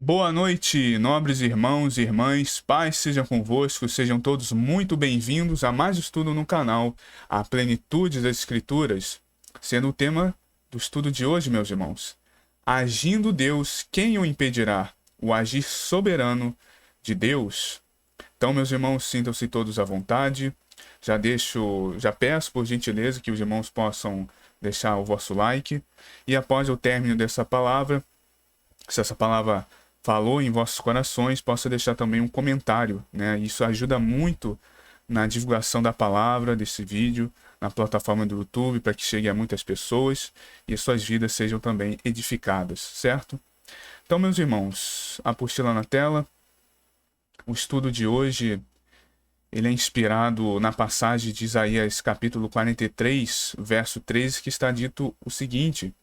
Boa noite, nobres irmãos e irmãs, paz seja convosco, sejam todos muito bem-vindos a mais estudo no canal, A Plenitude das Escrituras, sendo o tema do estudo de hoje, meus irmãos. Agindo Deus, quem o impedirá? O agir soberano de Deus. Então, meus irmãos, sintam-se todos à vontade. Já peço por gentileza que os irmãos possam deixar o vosso like. E após o término dessa palavra, se essa palavra falou em vossos corações, possa deixar também um comentário, né? Isso ajuda muito na divulgação da palavra, desse vídeo, na plataforma do YouTube, para que chegue a muitas pessoas e suas vidas sejam também edificadas, certo? Então, meus irmãos, a apostila na tela. O estudo de hoje, ele é inspirado na passagem de Isaías capítulo 43, verso 13, que está dito o seguinte: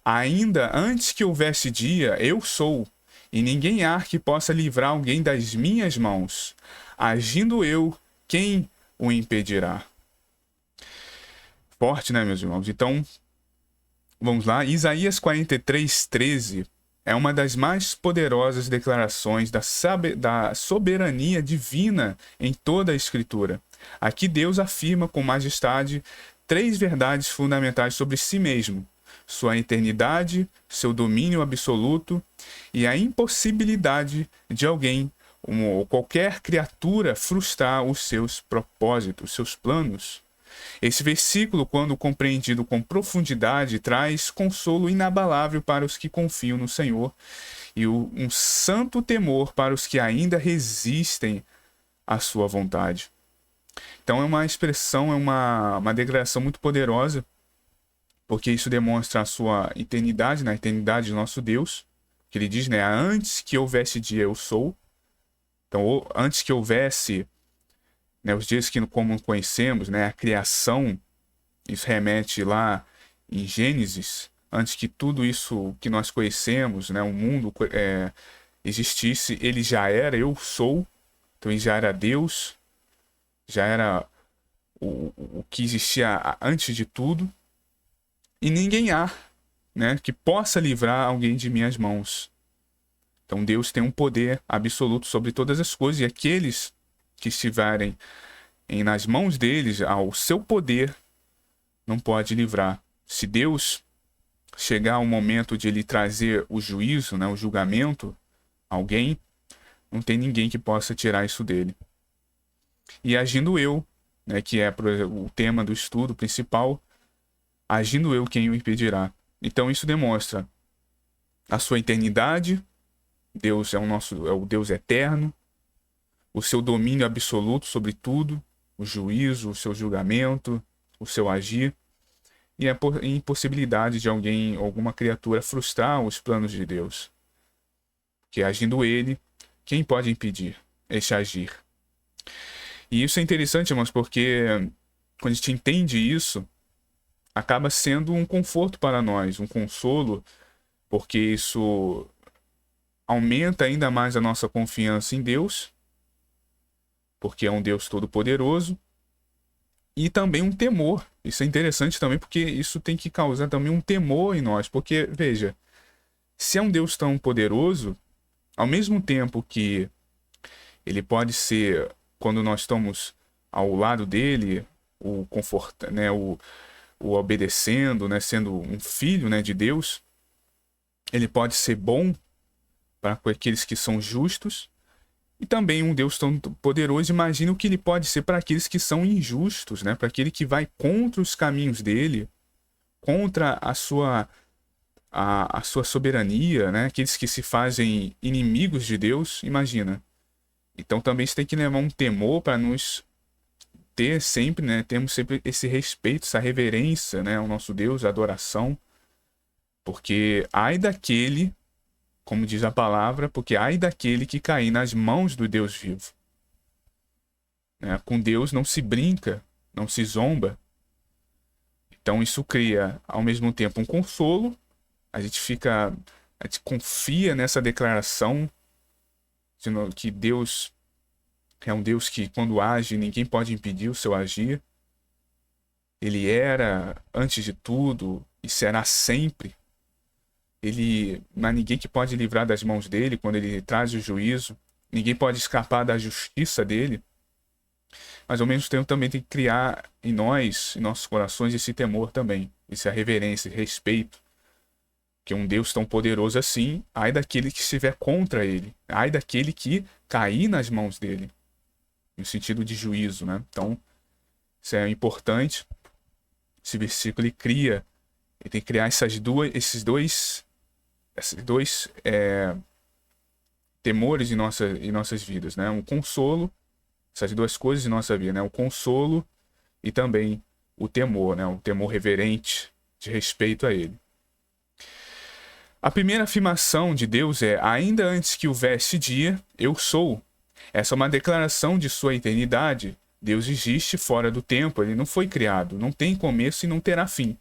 Ainda antes que houvesse dia, eu sou, e ninguém há que possa livrar alguém das minhas mãos. Agindo eu, quem o impedirá? Forte, né, meus irmãos? Então, vamos lá. Isaías 43, 13 é uma das mais poderosas declarações da soberania divina em toda a Escritura. Aqui Deus afirma com majestade três verdades fundamentais sobre si mesmo: sua eternidade, seu domínio absoluto e a impossibilidade de alguém ou qualquer criatura frustrar os seus propósitos, seus planos. Esse versículo, quando compreendido com profundidade, traz consolo inabalável para os que confiam no Senhor e um santo temor para os que ainda resistem à sua vontade. Então é uma expressão, é uma declaração muito poderosa, porque isso demonstra a sua eternidade, na eternidade de nosso Deus, que ele diz, né, antes que houvesse dia eu sou. Então, antes que houvesse, né, os dias que como conhecemos, né, a criação, isso remete lá em Gênesis, antes que tudo isso que nós conhecemos, né, o mundo existisse, ele já era eu sou, então ele já era Deus, já era o que existia antes de tudo, e ninguém há, né, que possa livrar alguém de minhas mãos. Então Deus tem um poder absoluto sobre todas as coisas, e aqueles que estiverem nas mãos deles, ao seu poder, não pode livrar. Se Deus chegar ao momento de ele trazer o juízo, né, o julgamento a alguém, não tem ninguém que possa tirar isso dele. E agindo eu, né, que é o tema do estudo principal, agindo eu, quem o impedirá? Então isso demonstra a sua eternidade. Deus é o Deus eterno, o seu domínio absoluto sobre tudo, o juízo, o seu julgamento, o seu agir, e a impossibilidade de alguém, alguma criatura, frustrar os planos de Deus. Que agindo ele, quem pode impedir este agir? E isso é interessante, irmãos, porque quando a gente entende isso, acaba sendo um conforto para nós, um consolo, porque isso aumenta ainda mais a nossa confiança em Deus, porque é um Deus todo-poderoso, e também um temor. Isso é interessante também, porque isso tem que causar também um temor em nós, porque, veja, se é um Deus tão poderoso, ao mesmo tempo que ele pode ser, quando nós estamos ao lado dele, o conforta, né, o obedecendo, né, sendo um filho, né, de Deus, ele pode ser bom para aqueles que são justos, e também um Deus tão poderoso, imagina o que ele pode ser para aqueles que são injustos, né, para aquele que vai contra os caminhos dele, contra a sua soberania, né, aqueles que se fazem inimigos de Deus, imagina. Então também você tem que levar um temor para nos ter sempre, né, temos sempre esse respeito, essa reverência, né, ao nosso Deus, a adoração, porque ai daquele, como diz a palavra, porque ai daquele que cair nas mãos do Deus vivo. Né? Com Deus não se brinca, não se zomba. Então isso cria ao mesmo tempo um consolo, a gente confia nessa declaração que Deus é um Deus que, quando age, ninguém pode impedir o seu agir. Ele era, antes de tudo, e será sempre. não há ninguém que pode livrar das mãos dele quando ele traz o juízo. Ninguém pode escapar da justiça dele. Mas ao mesmo tempo também tem que criar em nós, em nossos corações, esse temor também, essa reverência, esse respeito. Que um Deus tão poderoso assim, ai daquele que estiver contra ele, ai daquele que cair nas mãos dele, no sentido de juízo, né? Então, isso é importante. Esse versículo ele tem que criar esses dois temores em nossas vidas, né? Um consolo, essas duas coisas em nossa vida, né? O consolo e também o temor, né? O temor reverente de respeito a ele. A primeira afirmação de Deus é: ainda antes que houvesse dia, eu sou. Essa é uma declaração de sua eternidade. Deus existe fora do tempo, ele não foi criado, não tem começo e não terá fim.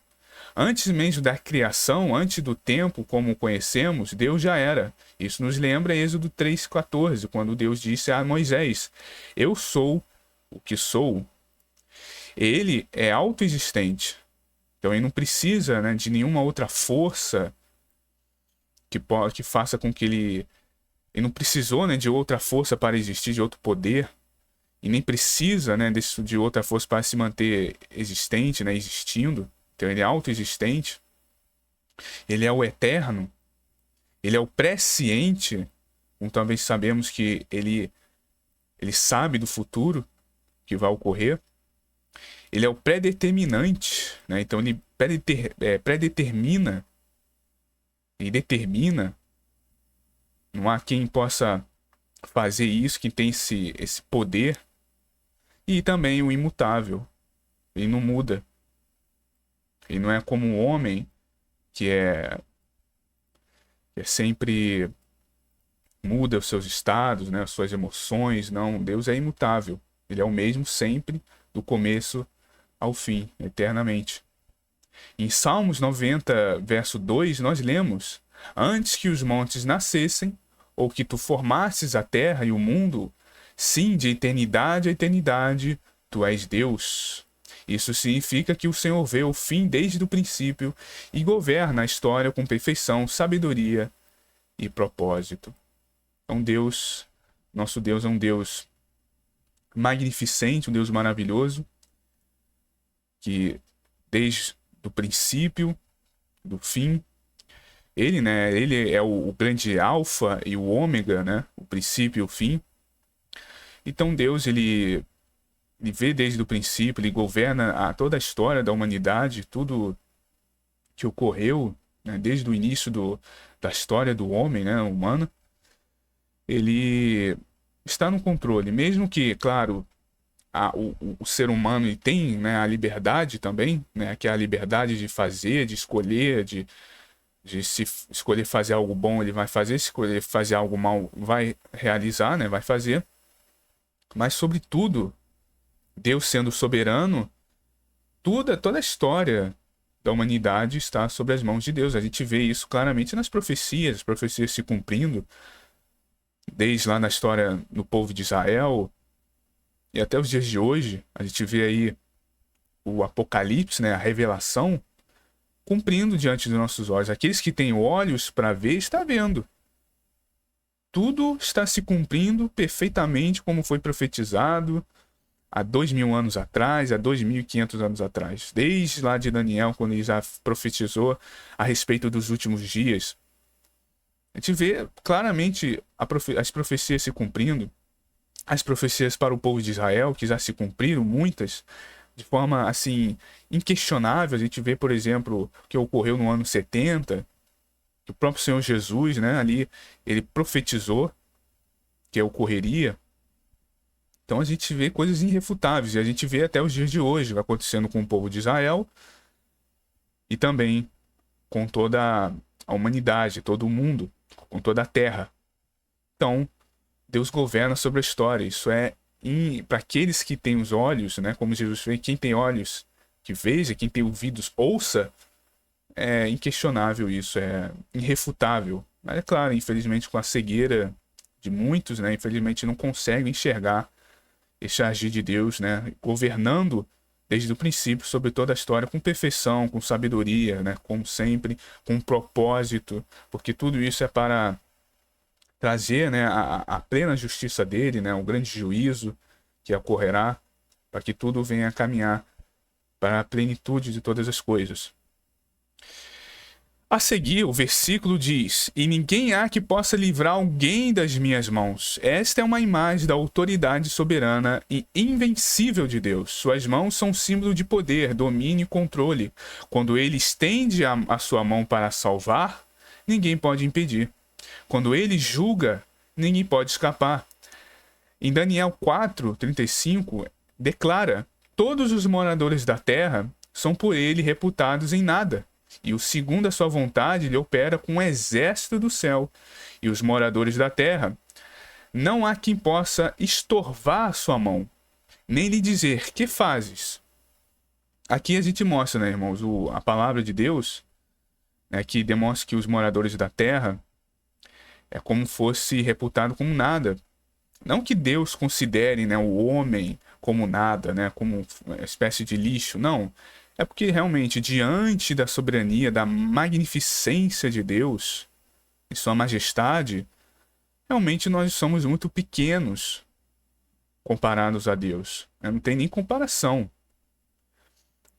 Antes mesmo da criação, antes do tempo como o conhecemos, Deus já era. Isso nos lembra Êxodo 3,14, quando Deus disse a Moisés: eu sou o que sou. Ele é autoexistente. Então ele não precisa, né, de nenhuma outra força que faça com que ele não precisou, né, de outra força para existir, de outro poder, e nem precisa, né, de outra força para se manter existente, né, existindo. Então ele é autoexistente, ele é o eterno, ele é o presciente, como talvez sabemos que ele sabe do futuro que vai ocorrer. Ele é o predeterminante, né, então ele predetermina e determina. Não há quem possa fazer isso, quem tem esse poder. E também o imutável. Ele não muda. Ele não é como um homem que sempre muda os seus estados, né, as suas emoções. Não, Deus é imutável. Ele é o mesmo sempre, do começo ao fim, eternamente. Em Salmos 90, verso 2, nós lemos: antes que os montes nascessem, ou que tu formasses a terra e o mundo, sim, de eternidade a eternidade, tu és Deus. Isso significa que o Senhor vê o fim desde o princípio e governa a história com perfeição, sabedoria e propósito. Então Deus, nosso Deus é um Deus magnificente, um Deus maravilhoso, que desde o princípio, do fim, ele é o grande alfa e o ômega, né? O princípio e o fim. Então Deus, ele vê desde o princípio, ele governa toda a história da humanidade, tudo que ocorreu, né? Desde o início da história do homem, né? Humano. Ele está no controle, mesmo que, claro, o ser humano ele tem, né, a liberdade também, né? Que é a liberdade de fazer, de escolher, de se escolher fazer algo bom, ele vai fazer, se escolher fazer algo mal, vai realizar, né? Vai fazer. Mas, sobretudo, Deus sendo soberano, toda a história da humanidade está sobre as mãos de Deus. A gente vê isso claramente nas profecias, as profecias se cumprindo, desde lá na história do povo de Israel, e até os dias de hoje, a gente vê aí o Apocalipse, né? A revelação, cumprindo diante dos nossos olhos. Aqueles que têm olhos para ver, está vendo. Tudo está se cumprindo perfeitamente como foi profetizado há 2000 anos atrás, há 2500 anos atrás. Desde lá de Daniel, quando ele já profetizou a respeito dos últimos dias. A gente vê claramente as profecias se cumprindo. As profecias para o povo de Israel, que já se cumpriram, muitas, de forma assim inquestionável. A gente vê, por exemplo, o que ocorreu no ano 70, que o próprio Senhor Jesus, né, ali ele profetizou que ocorreria. Então a gente vê coisas irrefutáveis, e a gente vê até os dias de hoje acontecendo com o povo de Israel e também com toda a humanidade, todo o mundo, com toda a terra. Então Deus governa sobre a história. Isso é para aqueles que têm os olhos, né? Como Jesus fez, quem tem olhos que veja, quem tem ouvidos ouça. É inquestionável isso, é irrefutável. Mas é claro, infelizmente com a cegueira de muitos, né? Infelizmente não conseguem enxergar esse agir de Deus, né? Governando desde o princípio, sobre toda a história, com perfeição, com sabedoria, né? Como sempre, com propósito, porque tudo isso é para trazer, né, a plena justiça dele, né, o grande juízo que ocorrerá, para que tudo venha a caminhar para a plenitude de todas as coisas. A seguir, o versículo diz: "E ninguém há que possa livrar alguém das minhas mãos." Esta é uma imagem da autoridade soberana e invencível de Deus. Suas mãos são símbolo de poder, domínio e controle. Quando ele estende a sua mão para salvar, ninguém pode impedir. Quando ele julga, ninguém pode escapar. Em Daniel 4:35, declara: "Todos os moradores da terra são por ele reputados em nada. E o segundo a sua vontade, ele opera com um exército do céu. E os moradores da terra, não há quem possa estorvar a sua mão, nem lhe dizer: que fazes?" Aqui a gente mostra, né, irmãos, a palavra de Deus, né, que demonstra que os moradores da terra é como fosse reputado como nada. Não que Deus considere, né, o homem como nada, né, como uma espécie de lixo, não. É porque realmente, diante da soberania, da magnificência de Deus e sua majestade, realmente nós somos muito pequenos comparados a Deus. Não tem nem comparação.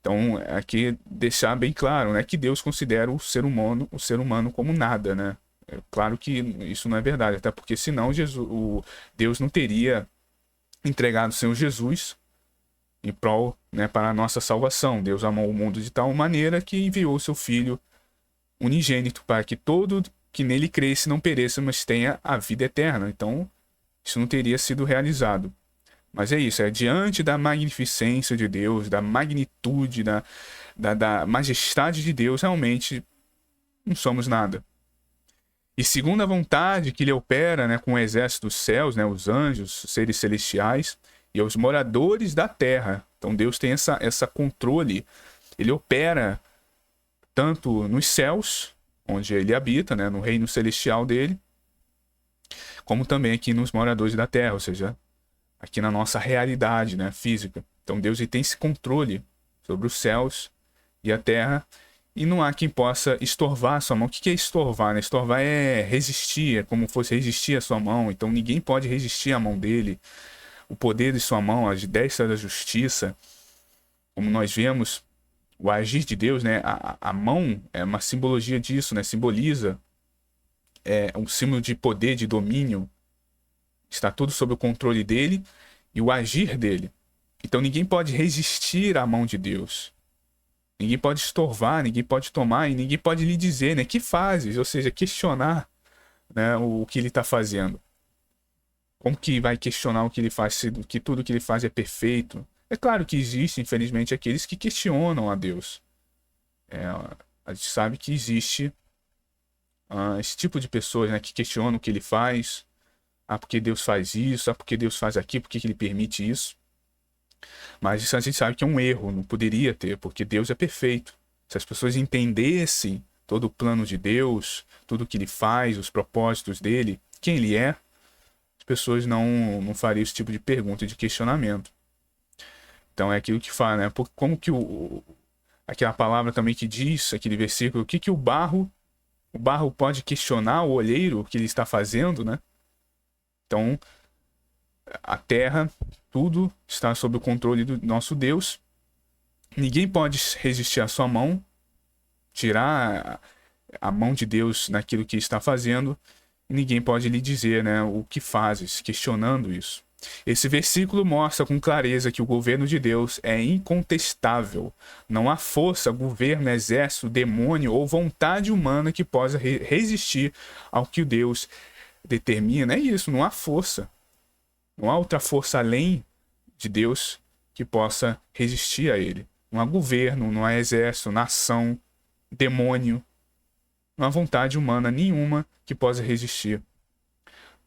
Então, aqui deixar bem claro, né, que Deus considera o ser humano como nada, né? É claro que isso não é verdade, até porque senão Deus não teria entregado o Senhor Jesus em prol, né, para a nossa salvação. Deus amou o mundo de tal maneira que enviou o seu Filho unigênito para que todo que nele cresce não pereça, mas tenha a vida eterna. Então, isso não teria sido realizado. Mas é isso, é diante da magnificência de Deus, da magnitude, da majestade de Deus, realmente não somos nada. E segundo a vontade que ele opera, né, com o exército dos céus, né, os anjos, os seres celestiais, e aos moradores da terra. Então Deus tem essa controle. Ele opera tanto nos céus, onde ele habita, né, no reino celestial dele, como também aqui nos moradores da terra, ou seja, aqui na nossa realidade, né, física. Então Deus ele tem esse controle sobre os céus e a terra, e não há quem possa estorvar a sua mão. O que é estorvar, né? Estorvar é resistir, é como fosse resistir a sua mão. Então ninguém pode resistir à mão dele. O poder de sua mão, a destra da justiça, como nós vemos, o agir de Deus, né? A mão é uma simbologia disso, né? Simboliza um símbolo de poder, de domínio. Está tudo sob o controle dele e o agir dele. Então ninguém pode resistir à mão de Deus. Ninguém pode estorvar, ninguém pode tomar e ninguém pode lhe dizer, né? Que fazes? Ou seja, questionar, né, o que ele está fazendo. Como que vai questionar o que ele faz, sendo que tudo que ele faz é perfeito? É claro que existe, infelizmente, aqueles que questionam a Deus. A gente sabe que existe esse tipo de pessoas, né, que questionam o que ele faz. Ah, porque Deus faz isso? Ah, porque Deus faz aquilo? Por que ele permite isso? Mas isso a gente sabe que é um erro, não poderia ter, porque Deus é perfeito. Se as pessoas entendessem todo o plano de Deus, tudo o que ele faz, os propósitos dele, quem ele é, as pessoas não fariam esse tipo de pergunta, de questionamento. Então é aquilo que fala, né? Como que aquela palavra também que diz, aquele versículo, o que o barro pode questionar o olheiro, o que ele está fazendo, né? Então, a terra, tudo está sob o controle do nosso Deus. Ninguém pode resistir à sua mão, tirar a mão de Deus naquilo que está fazendo. E ninguém pode lhe dizer, né, o que fazes, questionando isso. Esse versículo mostra com clareza que o governo de Deus é incontestável. Não há força, governo, exército, demônio ou vontade humana que possa resistir ao que Deus determina. É isso, não há força. Não há outra força além de Deus que possa resistir a ele. Não há governo, não há exército, nação, demônio. Não há vontade humana nenhuma que possa resistir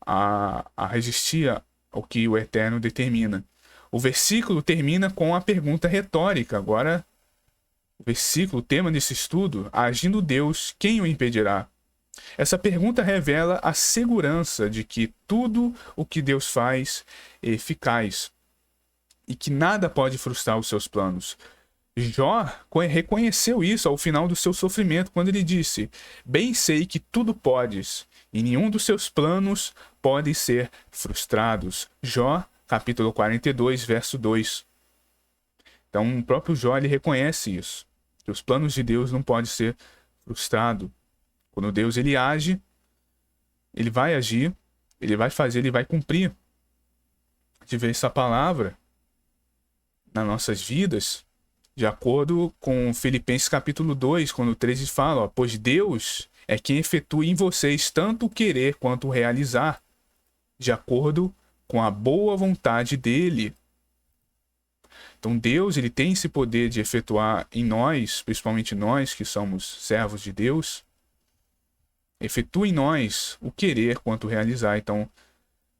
a resistir ao que o Eterno determina. O versículo termina com a pergunta retórica. Agora, o versículo, o tema desse estudo, agindo Deus, quem o impedirá? Essa pergunta revela a segurança de que tudo o que Deus faz é eficaz. e que nada pode frustrar os seus planos. Jó reconheceu isso ao final do seu sofrimento, quando ele disse: bem sei que tudo podes, e nenhum dos seus planos pode ser frustrados. Jó, capítulo 42, verso 2. Então, o próprio Jó, ele reconhece isso, que os planos de Deus não podem ser frustrados. Quando Deus ele age, ele vai agir, ele vai fazer, ele vai cumprir. A gente vê essa palavra nas nossas vidas, de acordo com Filipenses capítulo 2, quando o 13 fala, ó, pois Deus é quem efetua em vocês tanto o querer quanto o realizar, de acordo com a boa vontade dele. Então Deus ele tem esse poder de efetuar em nós, principalmente nós que somos servos de Deus, efetua em nós o querer quanto o realizar. Então,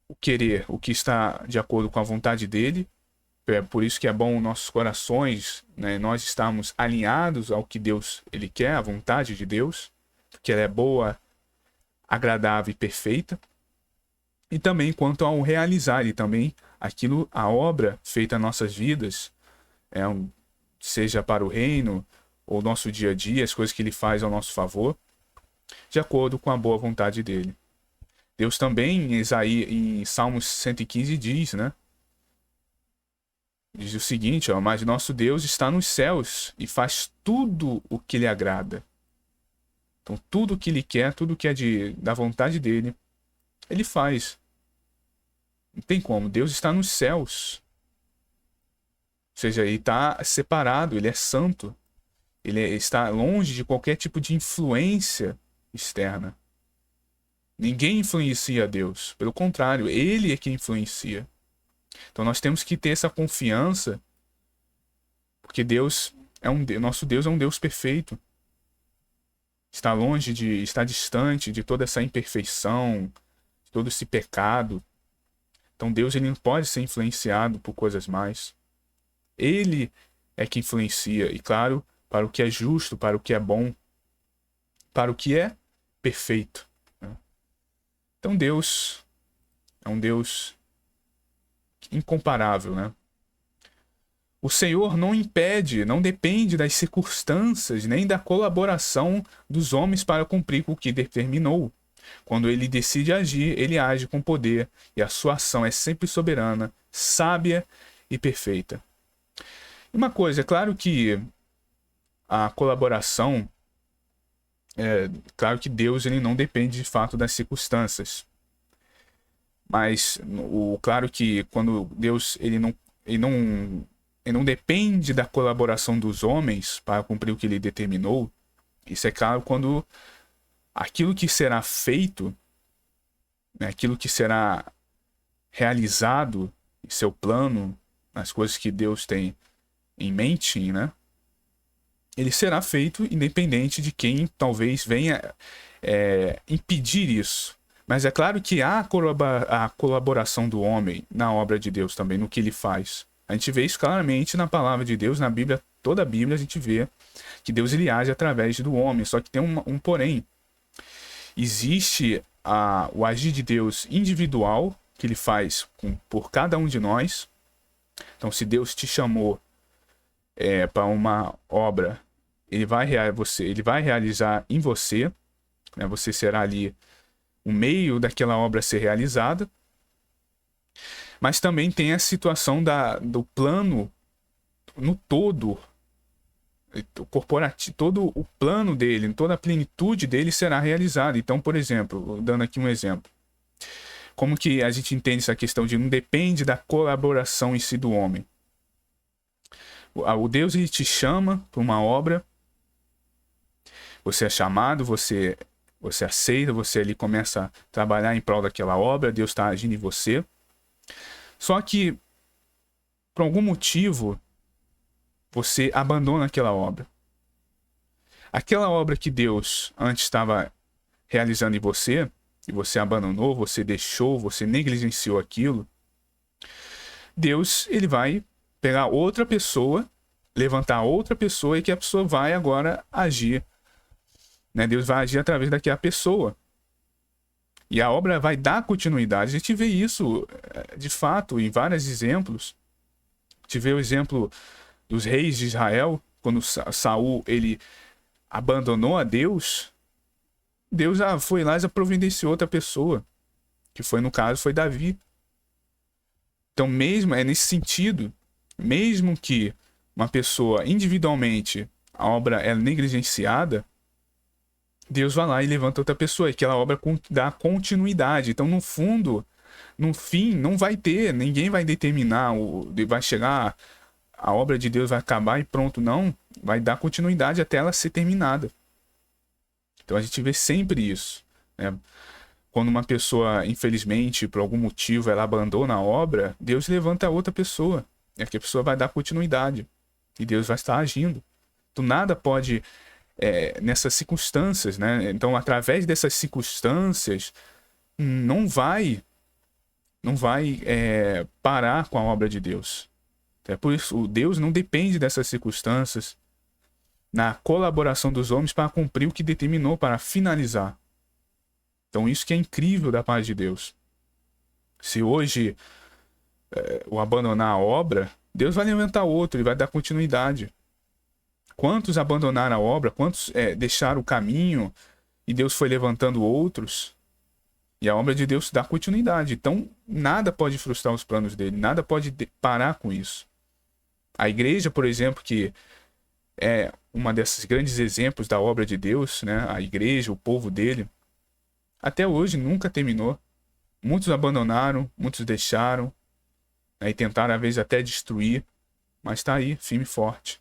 o querer, o que está de acordo com a vontade dele, é por isso que é bom nossos corações, né, nós estamos alinhados ao que Deus ele quer, a vontade de Deus, que ela é boa, agradável e perfeita. E também quanto ao realizar, e também aquilo, a obra feita em nossas vidas, seja para o reino ou nosso dia a dia, as coisas que ele faz ao nosso favor, de acordo com a boa vontade dele. Deus também, em Salmos 115 diz, né? Diz o seguinte, ó, mas nosso Deus está nos céus e faz tudo o que lhe agrada. Então tudo o que ele quer, tudo o que é da vontade dele, ele faz. Não tem como, Deus está nos céus. Ou seja, ele está separado, ele é santo. Ele está longe de qualquer tipo de influência externa. Ninguém influencia Deus. Pelo contrário, ele é quem influencia. Então nós temos que ter essa confiança, porque nosso Deus é um Deus perfeito. Está longe está distante de toda essa imperfeição, de todo esse pecado. Então Deus ele não pode ser influenciado por coisas mais. Ele é que influencia, e claro, para o que é justo, para o que é bom, para o que é perfeito. Então Deus é um Deus incomparável, né? O Senhor não impede, não depende das circunstâncias, nem da colaboração dos homens para cumprir o que determinou. Quando ele decide agir, ele age com poder, e a sua ação é sempre soberana, sábia e perfeita. E uma coisa, é claro que a colaboração, claro que Deus ele não depende de fato das circunstâncias. Mas claro que quando Deus ele não depende da colaboração dos homens para cumprir o que ele determinou, isso é claro quando aquilo que será feito, né, aquilo que será realizado em seu plano, as coisas que Deus tem em mente, né, ele será feito independente de quem talvez venha impedir isso. Mas é claro que há a colaboração do homem na obra de Deus também, no que ele faz. A gente vê isso claramente na palavra de Deus, na Bíblia, toda a Bíblia a gente vê que Deus ele age através do homem, só que tem um porém. Existe o agir de Deus individual, que ele faz por cada um de nós. Então, se Deus te chamou para uma obra, ele vai realizar em você, né? Você será ali o meio daquela obra ser realizada. Mas também tem a situação do plano no todo, corporativo, todo o plano dele, toda a plenitude dele será realizada. Então, por exemplo, dando aqui um exemplo, como que a gente entende essa questão de não depende da colaboração em si do homem? O Deus ele te chama para uma obra, você é chamado, você aceita, você ali começa a trabalhar em prol daquela obra, Deus está agindo em você. Só que, por algum motivo, você abandona aquela obra. Aquela obra que Deus antes estava realizando em você, e você abandonou, você deixou, você negligenciou aquilo, Deus ele vai pegar outra pessoa, levantar outra pessoa, e que a pessoa vai agora agir. Né? Deus vai agir através daquela pessoa. E a obra vai dar continuidade. A gente vê isso, de fato, em vários exemplos. te vê o exemplo dos reis de Israel, quando Saul ele abandonou a Deus, Deus já foi lá e já providenciou outra pessoa, que foi, no caso, foi Davi. Então, mesmo é nesse sentido, mesmo que uma pessoa individualmente a obra é negligenciada, Deus vai lá e levanta outra pessoa, e aquela obra dá continuidade. Então, no fundo, no fim, não vai ter, ninguém vai determinar, vai chegar, a obra de Deus vai acabar e pronto, não. Vai dar continuidade até ela ser terminada. Então a gente vê sempre isso, né? Quando uma pessoa, infelizmente, por algum motivo, ela abandona a obra, Deus levanta outra pessoa. E a pessoa vai dar continuidade. E Deus vai estar agindo. Então nada pode, nessas circunstâncias, né? Então, através dessas circunstâncias, não vai parar com a obra de Deus. É por isso, o Deus não depende dessas circunstâncias, na colaboração dos homens para cumprir o que determinou, para finalizar. Então isso que é incrível da paz de Deus. Se hoje o abandonar a obra, Deus vai levantar outro e vai dar continuidade. Quantos abandonaram a obra, quantos deixaram o caminho e Deus foi levantando outros, e a obra de Deus dá continuidade. Então nada pode frustrar os planos dele, nada pode parar com isso. A igreja, por exemplo, que é uma desses grandes exemplos da obra de Deus, né? A igreja, o povo dele, até hoje nunca terminou. Muitos abandonaram, muitos deixaram, né? E tentaram às vezes até destruir, mas está aí, firme e forte.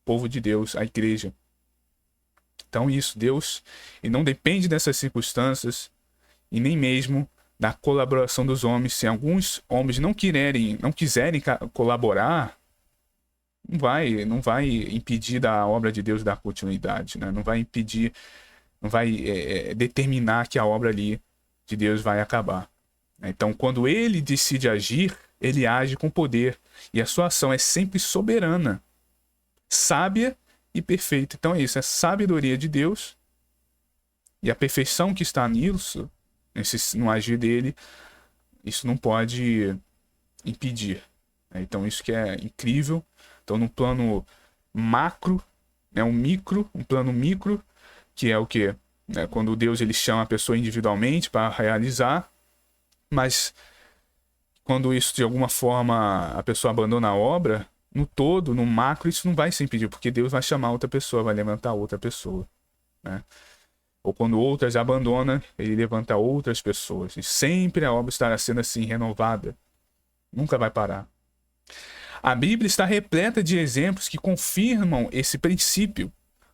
O povo de Deus, a igreja. Então isso, Deus, e não depende dessas circunstâncias e nem mesmo da colaboração dos homens. Se alguns homens não quiserem colaborar, não vai impedir da obra de Deus dar continuidade, né? Não vai impedir, não vai determinar que a obra ali de Deus vai acabar. Então, quando ele decide agir, ele age com poder, e a sua ação é sempre soberana, sábia e perfeita. Então é isso, é a sabedoria de Deus e a perfeição que está nisso, no agir dele, isso não pode impedir. Então isso que é incrível. Então, no plano macro, um plano micro, que é o quê? Quando Deus ele chama a pessoa individualmente para realizar, mas quando isso de alguma forma a pessoa abandona a obra, no todo, no macro, isso não vai se impedir, porque Deus vai chamar outra pessoa, vai levantar outra pessoa, né? Ou quando outras abandonam, ele levanta outras pessoas, e sempre a obra estará sendo assim renovada, nunca vai parar. A Bíblia está repleta de exemplos que confirmam esse princípio.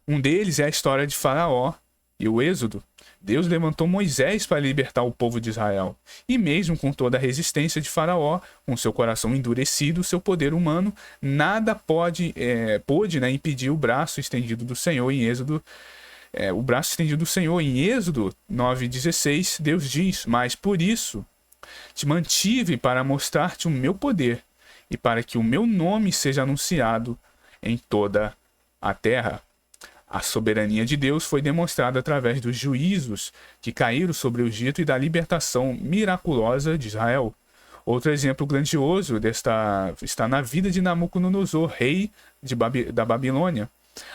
Um deles é a história de Faraó e o Êxodo. Deus levantou Moisés para libertar o povo de Israel. E mesmo com toda a resistência de Faraó, com seu coração endurecido, seu poder humano, nada pôde impedir o braço estendido do Senhor em Êxodo. O braço estendido do Senhor em Êxodo 9,16, Deus diz: "Mas por isso te mantive para mostrar-te o meu poder, e para que o meu nome seja anunciado em toda a terra." A soberania de Deus foi demonstrada através dos juízos que caíram sobre o Egito e da libertação miraculosa de Israel. Outro exemplo grandioso está na vida de Nabucodonosor, rei da Babilônia.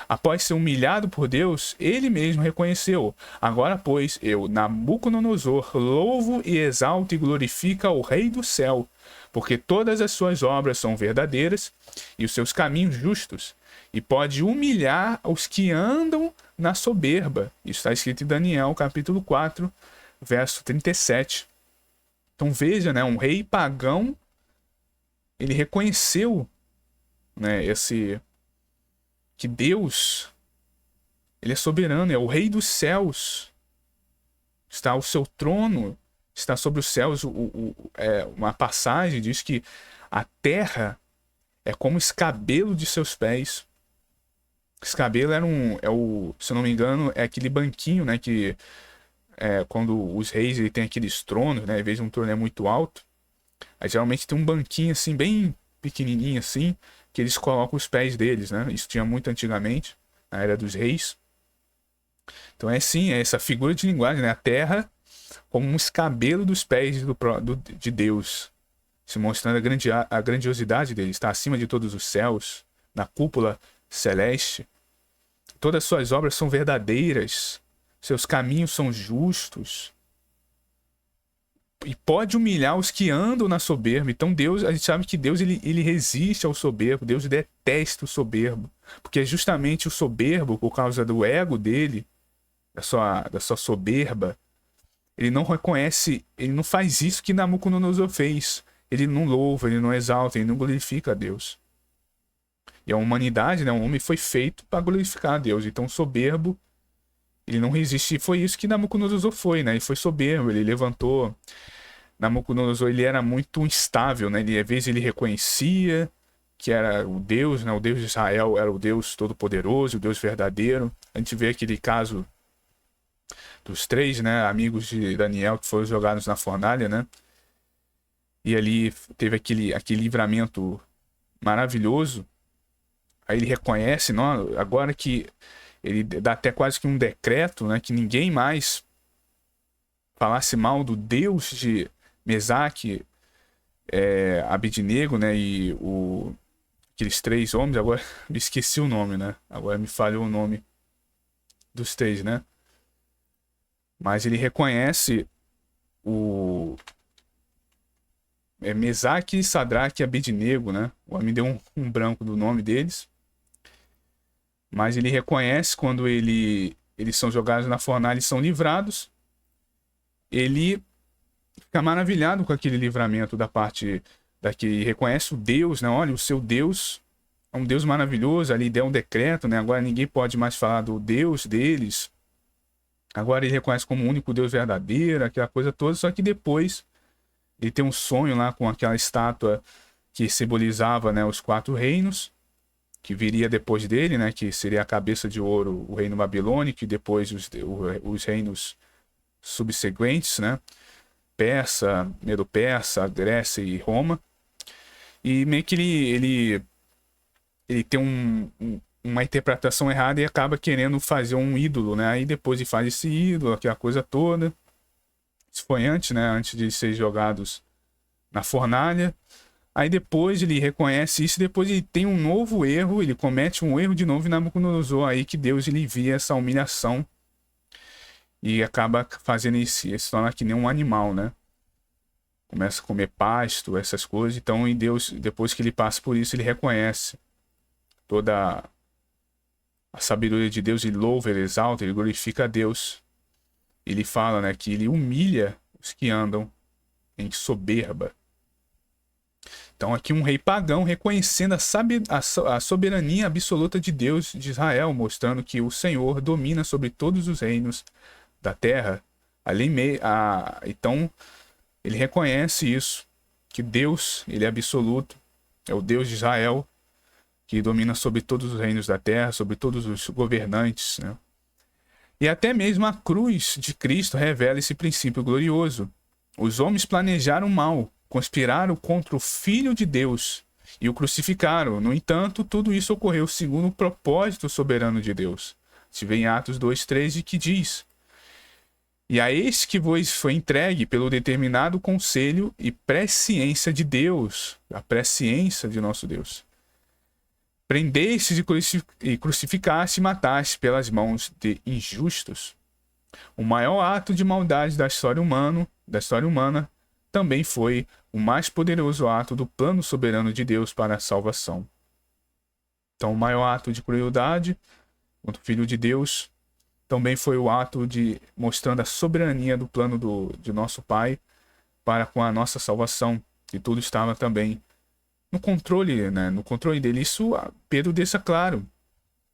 Após ser humilhado por Deus, ele mesmo reconheceu: "Agora, pois, eu, Nabucodonosor, louvo e exalto e glorifico o Rei do céu, porque todas as suas obras são verdadeiras e os seus caminhos justos, e pode humilhar os que andam na soberba." Isso está escrito em Daniel, capítulo 4, verso 37. Então veja, né, um rei pagão, ele reconheceu, né, que Deus, ele é soberano, é o Rei dos céus, está o seu trono, está sobre os céus. Uma passagem diz que a terra é como o escabelo de seus pés. Escabelo se eu não me engano, é aquele banquinho, né, que quando os reis ele tem aqueles tronos, né, às vezes um trono é muito alto, aí geralmente tem um banquinho assim, bem pequenininho assim, que eles colocam os pés deles, né? Isso tinha muito antigamente, na era dos reis. Então é essa figura de linguagem, né? A terra como um escabelo dos pés de Deus. se mostrando a grandiosidade dele, está acima de todos os céus, na cúpula celeste. Todas as suas obras são verdadeiras, seus caminhos são justos. E pode humilhar os que andam na soberba. Então Deus, a gente sabe que Deus ele resiste ao soberbo, Deus detesta o soberbo, porque é justamente o soberbo, por causa do ego dele, da sua soberba, ele não reconhece, ele não faz isso que Nabucodonosor fez. Ele não louva, ele não exalta, ele não glorifica a Deus. E a humanidade, né, o homem foi feito para glorificar a Deus. Então o soberbo, ele não resiste. E foi isso que Nabucodonosor foi, né? Ele foi soberbo, ele levantou. Nabucodonosor, ele era muito instável, né? Às vezes ele reconhecia que era o Deus, né? O Deus de Israel era o Deus todo-poderoso, o Deus verdadeiro. A gente vê aquele caso dos 3, né, amigos de Daniel que foram jogados na fornalha, né? E ali teve aquele livramento maravilhoso. Aí ele reconhece, não, agora que ele dá até quase que um decreto, né, que ninguém mais falasse mal do Deus de Mesaque, Abednego, né, e aqueles 3 homens. Agora me esqueci o nome, né? Agora me falhou o nome dos 3, né? Mas ele reconhece o Mesaque, Sadraque e Abednego, né? Me deu um branco do nome deles. Mas ele reconhece quando eles são jogados na fornalha e são livrados. Ele fica maravilhado com aquele livramento da parte daquele, reconhece o Deus, né? Olha, o seu Deus é um Deus maravilhoso. Ali deu um decreto, né? Agora ninguém pode mais falar do Deus deles. Agora ele reconhece como o único Deus verdadeiro, aquela coisa toda. Só que depois ele tem um sonho lá com aquela estátua que simbolizava, né, os 4 reinos que viria depois dele, né, que seria a cabeça de ouro, o reino babilônico, e depois os reinos subsequentes, né, Persa, Medo-Persa, Grécia e Roma. E meio que ele tem uma interpretação errada e acaba querendo fazer um ídolo, né? Aí depois ele faz esse ídolo, aquela coisa toda. Isso foi antes, né? Antes de ser jogados na fornalha. Aí depois ele reconhece isso, depois ele tem um novo erro, ele comete um erro de novo em Nabucodonosor, aí que Deus ele via essa humilhação e acaba fazendo isso, ele se torna que nem um animal, né? Começa a comer pasto, essas coisas. Então, e Deus, depois que ele passa por isso, ele reconhece toda a sabedoria de Deus, ele louva, ele exalta, ele glorifica a Deus. Ele fala, né, que ele humilha os que andam em soberba. Então aqui um rei pagão reconhecendo a soberania absoluta de Deus de Israel, mostrando que o Senhor domina sobre todos os reinos da terra. Então ele reconhece isso, que Deus, ele é absoluto, é o Deus de Israel, que domina sobre todos os reinos da terra, sobre todos os governantes, né? E até mesmo a cruz de Cristo revela esse princípio glorioso. Os homens planejaram mal, conspiraram contra o Filho de Deus e o crucificaram. No entanto, tudo isso ocorreu segundo o propósito soberano de Deus. Se vê em Atos 2:13 que diz: e a este que vos foi entregue pelo determinado conselho e presciência de Deus, a presciência de nosso Deus, prendestes e crucificaste e mataste pelas mãos de injustos. O maior ato de maldade da história humana também foi o mais poderoso ato do plano soberano de Deus para a salvação. Então, o maior ato de crueldade contra o Filho de Deus também foi o ato de mostrando a soberania do plano de nosso Pai para com a nossa salvação. E tudo estava também no controle, né? No controle dele. Isso Pedro deixa claro.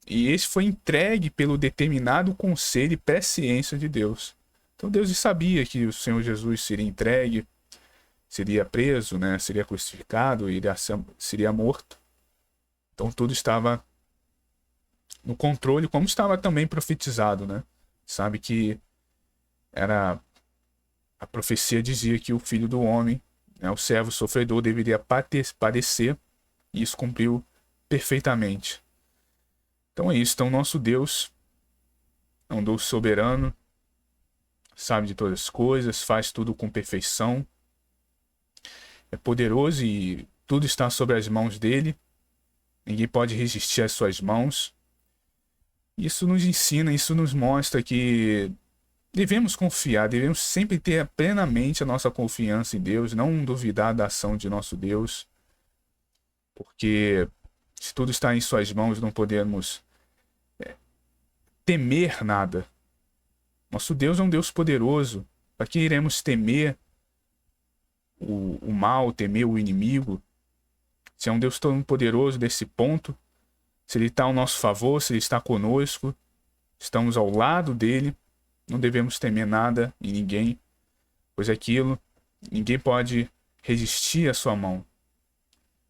E esse foi entregue pelo determinado conselho e presciência de Deus. Então Deus sabia que o Senhor Jesus seria entregue, seria preso, né? Seria crucificado, seria morto. Então tudo estava no controle, como estava também profetizado, né? Sabe que a profecia dizia que o Filho do Homem, né, o servo sofredor, deveria padecer, e isso cumpriu perfeitamente. Então é isso. Então nosso Deus é um Deus soberano, sabe de todas as coisas, faz tudo com perfeição. é poderoso e tudo está sobre as mãos dele. Ninguém pode resistir às suas mãos. Isso nos ensina, isso nos mostra que devemos confiar, devemos sempre ter plenamente a nossa confiança em Deus, não duvidar da ação de nosso Deus, porque se tudo está em suas mãos, não podemos temer nada. Nosso Deus é um Deus poderoso. Para que iremos temer o mal, temer o inimigo? Se é um Deus tão poderoso desse ponto, se Ele está ao nosso favor, se Ele está conosco, estamos ao lado dEle, não devemos temer nada e ninguém, pois ninguém pode resistir à sua mão.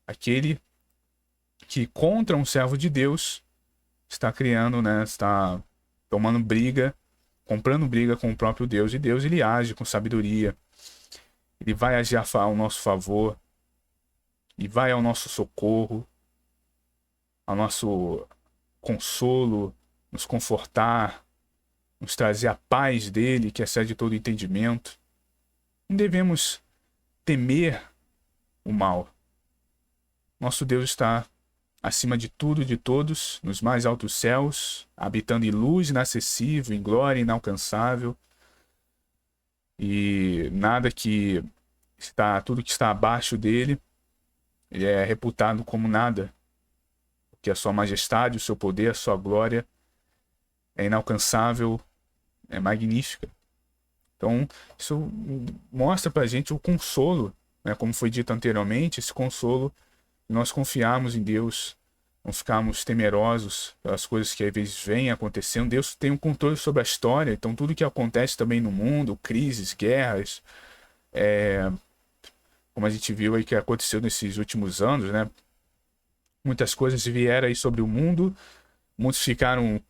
Aquele que contra um servo de Deus está criando, está tomando briga, comprando briga com o próprio Deus, e Deus ele age com sabedoria, ele vai agir ao nosso favor, e vai ao nosso socorro, ao nosso consolo, nos confortar, nos trazer a paz dele, que excede todo entendimento. Não devemos temer o mal. Nosso Deus está acima de tudo e de todos, nos mais altos céus, habitando em luz inacessível, em glória inalcançável. E tudo que está abaixo dele, ele é reputado como nada, porque a sua majestade, o seu poder, a sua glória é inalcançável, é magnífica. Então, isso mostra para a gente o consolo, como foi dito anteriormente, esse consolo de nós confiarmos em Deus, não ficarmos temerosos pelas coisas que às vezes vêm acontecendo. Deus tem um controle sobre a história, então tudo que acontece também no mundo, crises, guerras, como a gente viu aí que aconteceu nesses últimos anos, muitas coisas vieram aí sobre o mundo, muitos ficaram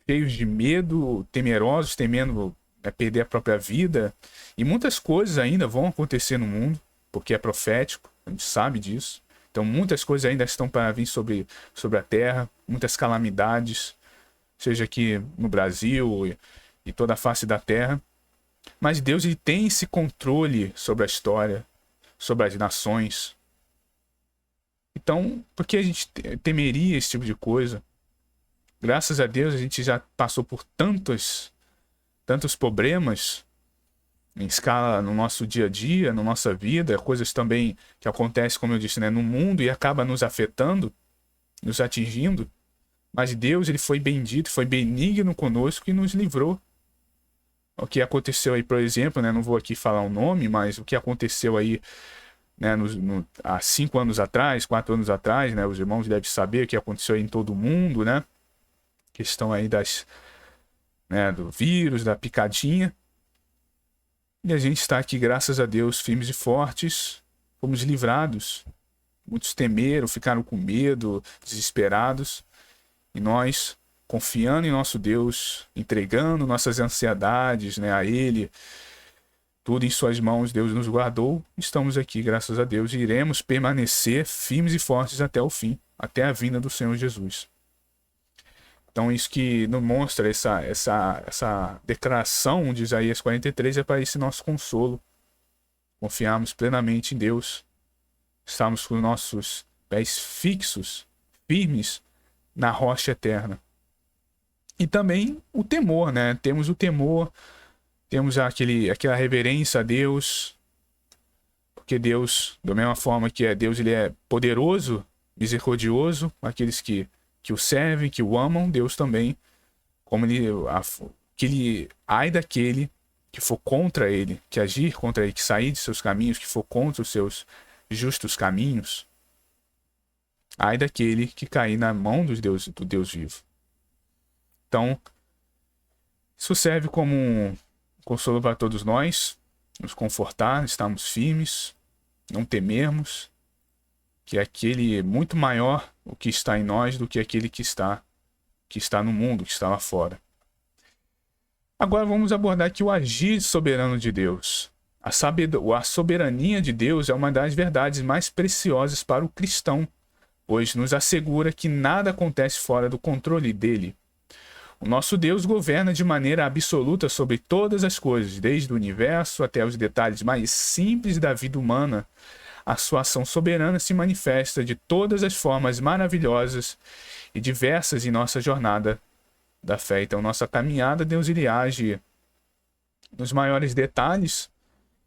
cheios de medo, temerosos, temendo perder a própria vida, e muitas coisas ainda vão acontecer no mundo, porque é profético, a gente sabe disso. Então muitas coisas ainda estão para vir sobre a terra, muitas calamidades, seja aqui no Brasil e toda a face da terra. Mas Deus ele tem esse controle sobre a história, sobre as nações. Então, por que a gente temeria esse tipo de coisa? Graças a Deus a gente já passou por tantos problemas em escala no nosso dia a dia, na nossa vida, coisas também que acontecem, como eu disse, no mundo e acaba nos afetando, nos atingindo. Mas Deus ele foi bendito, foi benigno conosco e nos livrou. O que aconteceu aí, por exemplo, não vou aqui falar o nome, mas o que aconteceu aí há 5 anos atrás, 4 anos atrás, os irmãos devem saber o que aconteceu aí em todo o mundo, questão aí do vírus, da picadinha. E a gente está aqui, graças a Deus, firmes e fortes, fomos livrados. Muitos temeram, ficaram com medo, desesperados. E nós, confiando em nosso Deus, entregando nossas ansiedades a Ele, tudo em suas mãos, Deus nos guardou. Estamos aqui, graças a Deus, e iremos permanecer firmes e fortes até o fim, até a vinda do Senhor Jesus. Então isso que nos mostra essa declaração de Isaías 43 é para esse nosso consolo. Confiarmos plenamente em Deus. Estamos com nossos pés fixos, firmes na rocha eterna. E também o temor, Temos o temor, temos aquela reverência a Deus, porque Deus, da mesma forma que Deus, ele é poderoso, misericordioso, aqueles que o servem, que o amam, Deus também, ai daquele que for contra ele, que agir contra ele, que sair de seus caminhos, que for contra os seus justos caminhos, ai daquele que cair na mão do Deus vivo. Então, isso serve como um consolo para todos nós, nos confortar, estarmos firmes, não temermos, que é aquele muito maior o que está em nós do que aquele que está no mundo, que está lá fora. Agora vamos abordar aqui o agir soberano de Deus. A soberania de Deus é uma das verdades mais preciosas para o cristão, pois nos assegura que nada acontece fora do controle dele. O nosso Deus governa de maneira absoluta sobre todas as coisas, desde o universo até os detalhes mais simples da vida humana. a sua ação soberana se manifesta de todas as formas maravilhosas e diversas em nossa jornada da fé. Então, nossa caminhada, Deus ele age nos maiores detalhes,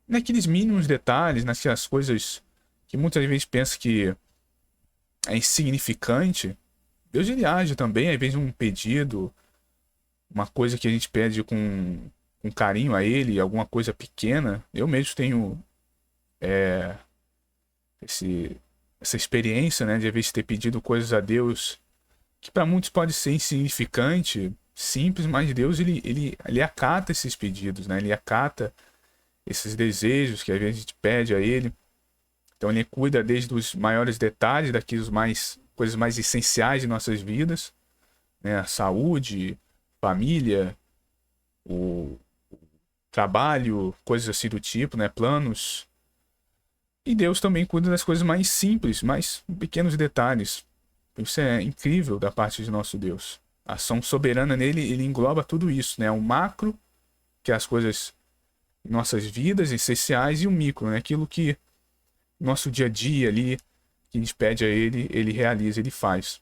naqueles mínimos detalhes, naquelas coisas que muitas vezes pensa que é insignificante. Deus ele age também, às vezes um pedido, uma coisa que a gente pede com carinho a ele, alguma coisa pequena. Eu mesmo tenho essa experiência, né, de às vezes ter pedido coisas a Deus que para muitos pode ser insignificante, simples, mas Deus ele acata esses pedidos, né? Ele acata esses desejos que às vezes a gente pede a ele. Então ele cuida desde os maiores detalhes, daqueles coisas mais essenciais de nossas vidas, né? A saúde, família, o trabalho, coisas assim do tipo, né? Planos. E Deus também cuida das coisas mais simples, mais pequenos detalhes. Isso é incrível da parte de nosso Deus. A ação soberana nele, ele engloba tudo isso, né? O macro, que é as coisas em nossas vidas essenciais, e o micro, né? Aquilo que nosso dia a dia ali, que a gente pede a ele, ele realiza, ele faz.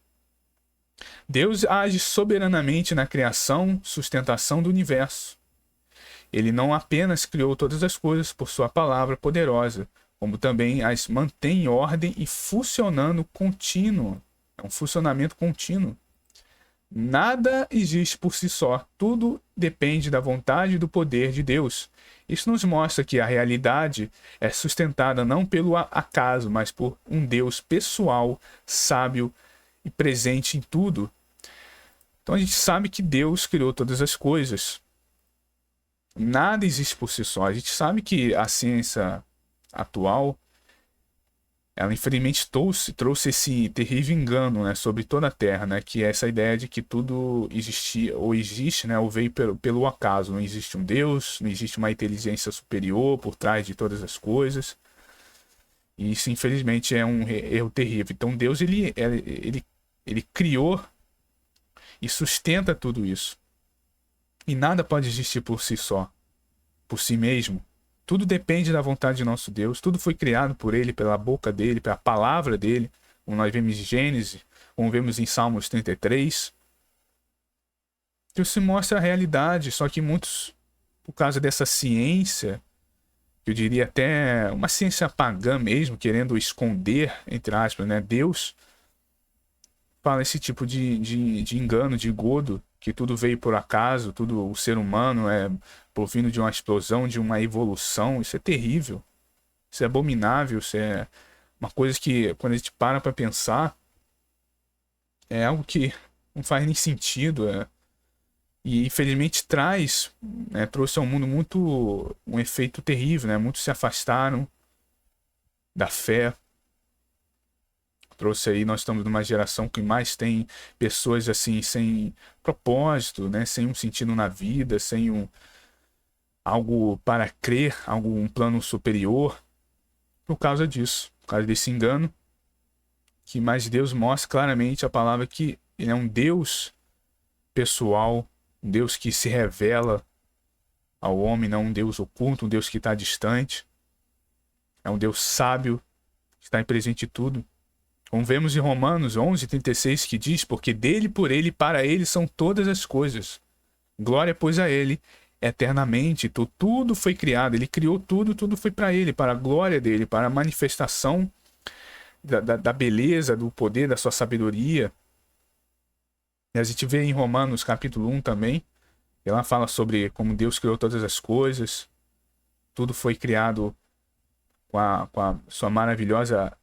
Deus age soberanamente na criação, sustentação do universo. Ele não apenas criou todas as coisas por sua palavra poderosa, como também as mantém em ordem e funcionando contínuo. É um funcionamento contínuo. Nada existe por si só. Tudo depende da vontade e do poder de Deus. Isso nos mostra que a realidade é sustentada não pelo acaso, mas por um Deus pessoal, sábio e presente em tudo. Então a gente sabe que Deus criou todas as coisas. Nada existe por si só. A gente sabe que a ciência atual, ela infelizmente trouxe esse terrível engano, né, sobre toda a Terra, né, que é essa ideia de que tudo existia ou existe, né, ou veio pelo acaso. Não existe um Deus, não existe uma inteligência superior por trás de todas as coisas. E isso infelizmente é um erro terrível. Então Deus ele criou e sustenta tudo isso. E nada pode existir por si só, por si mesmo. Tudo depende da vontade de nosso Deus. Tudo foi criado por ele, pela boca dele, pela palavra dele. Como nós vemos em Gênesis, como vemos em Salmos 33. Deus se mostra a realidade, só que muitos, por causa dessa ciência, eu diria até uma ciência pagã mesmo, querendo esconder, entre aspas, né, Deus, fala esse tipo de engano, de engodo, que tudo veio por acaso, tudo o ser humano é provindo de uma explosão, de uma evolução. Isso é terrível, isso é abominável, isso é uma coisa que, quando a gente para pensar, é algo que não faz nem sentido. E infelizmente trouxe ao mundo um efeito terrível, né? Muitos se afastaram da fé. Trouxe aí, nós estamos numa geração que mais tem pessoas assim sem propósito, né? Sem um sentido na vida, sem algo para crer, um plano superior, por causa disso, por causa desse engano. Que mais Deus mostra claramente a palavra que ele é um Deus pessoal, um Deus que se revela ao homem, não um Deus oculto, um Deus que está distante. É um Deus sábio, que está presente em tudo. Como vemos em Romanos 11:36, que diz: porque dele, por ele e para ele são todas as coisas. Glória, pois, a ele eternamente. Tudo foi criado, ele criou tudo, tudo foi para ele, para a glória dele, para a manifestação da beleza, do poder, da sua sabedoria. E a gente vê em Romanos capítulo 1 também, ela fala sobre como Deus criou todas as coisas, tudo foi criado com a sua maravilhosa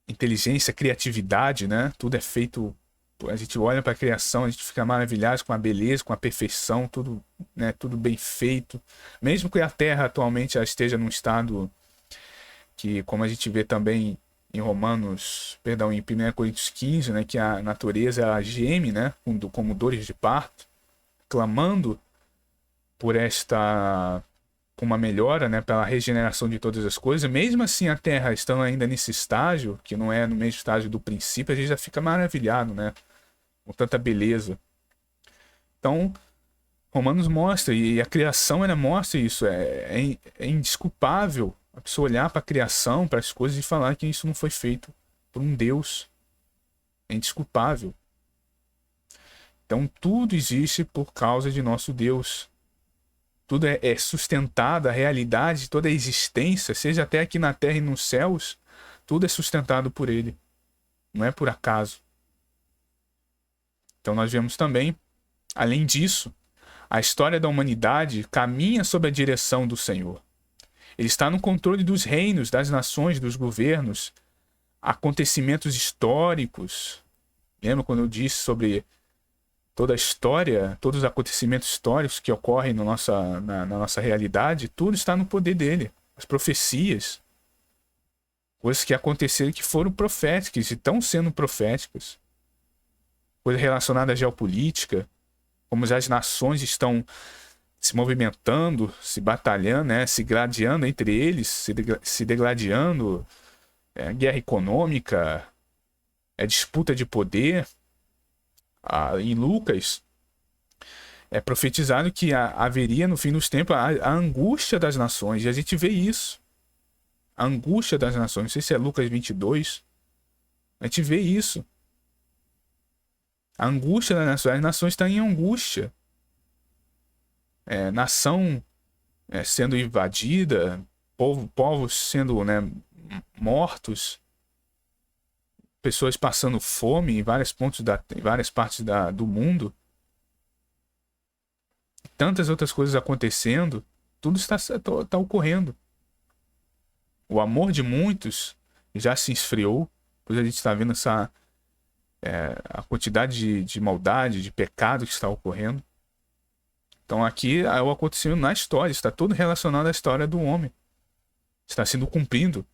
inteligência, criatividade, né? Tudo é feito, a gente olha para a criação, a gente fica maravilhado com a beleza, com a perfeição, tudo, né? Tudo bem feito. Mesmo que a Terra atualmente ela esteja num estado que, como a gente vê também em em 1 Coríntios 15, né? Que a natureza ela geme, né? Como dores de parto, clamando por uma melhora, né, pela regeneração de todas as coisas. Mesmo assim, a Terra estando ainda nesse estágio, que não é no mesmo estágio do princípio, a gente já fica maravilhado, né, com tanta beleza. Então, Romanos mostra, e a criação ela mostra isso, é indesculpável pessoa olhar para a criação, para as coisas e falar que isso não foi feito por um Deus. É indesculpável. Então tudo existe por causa de nosso Deus. Tudo é sustentado, a realidade, toda a existência, seja até aqui na terra e nos céus, tudo é sustentado por Ele. Não é por acaso. Então nós vemos também, além disso, a história da humanidade caminha sob a direção do Senhor. Ele está no controle dos reinos, das nações, dos governos, acontecimentos históricos. Lembra quando eu disse sobre toda a história, todos os acontecimentos históricos que ocorrem na nossa realidade? Tudo está no poder dele. As profecias, coisas que aconteceram que foram proféticas e estão sendo proféticas. Coisas relacionadas à geopolítica, como as nações estão se movimentando, se batalhando, né, se gladiando entre eles, se degladiando, guerra econômica, disputa de poder. Em Lucas é profetizado que haveria no fim dos tempos a angústia das nações, e a gente vê isso. A angústia das nações, não sei se é Lucas 22, a gente vê isso. A angústia das nações, as nações estão em angústia. Nação sendo invadida, povos sendo, né, mortos, pessoas passando fome em vários pontos em várias partes do mundo, tantas outras coisas acontecendo, tudo está ocorrendo. O amor de muitos já se esfriou, pois a gente está vendo a quantidade de maldade, de pecado que está ocorrendo. Então aqui é o acontecimento na história, está tudo relacionado à história do homem. Está sendo cumprido.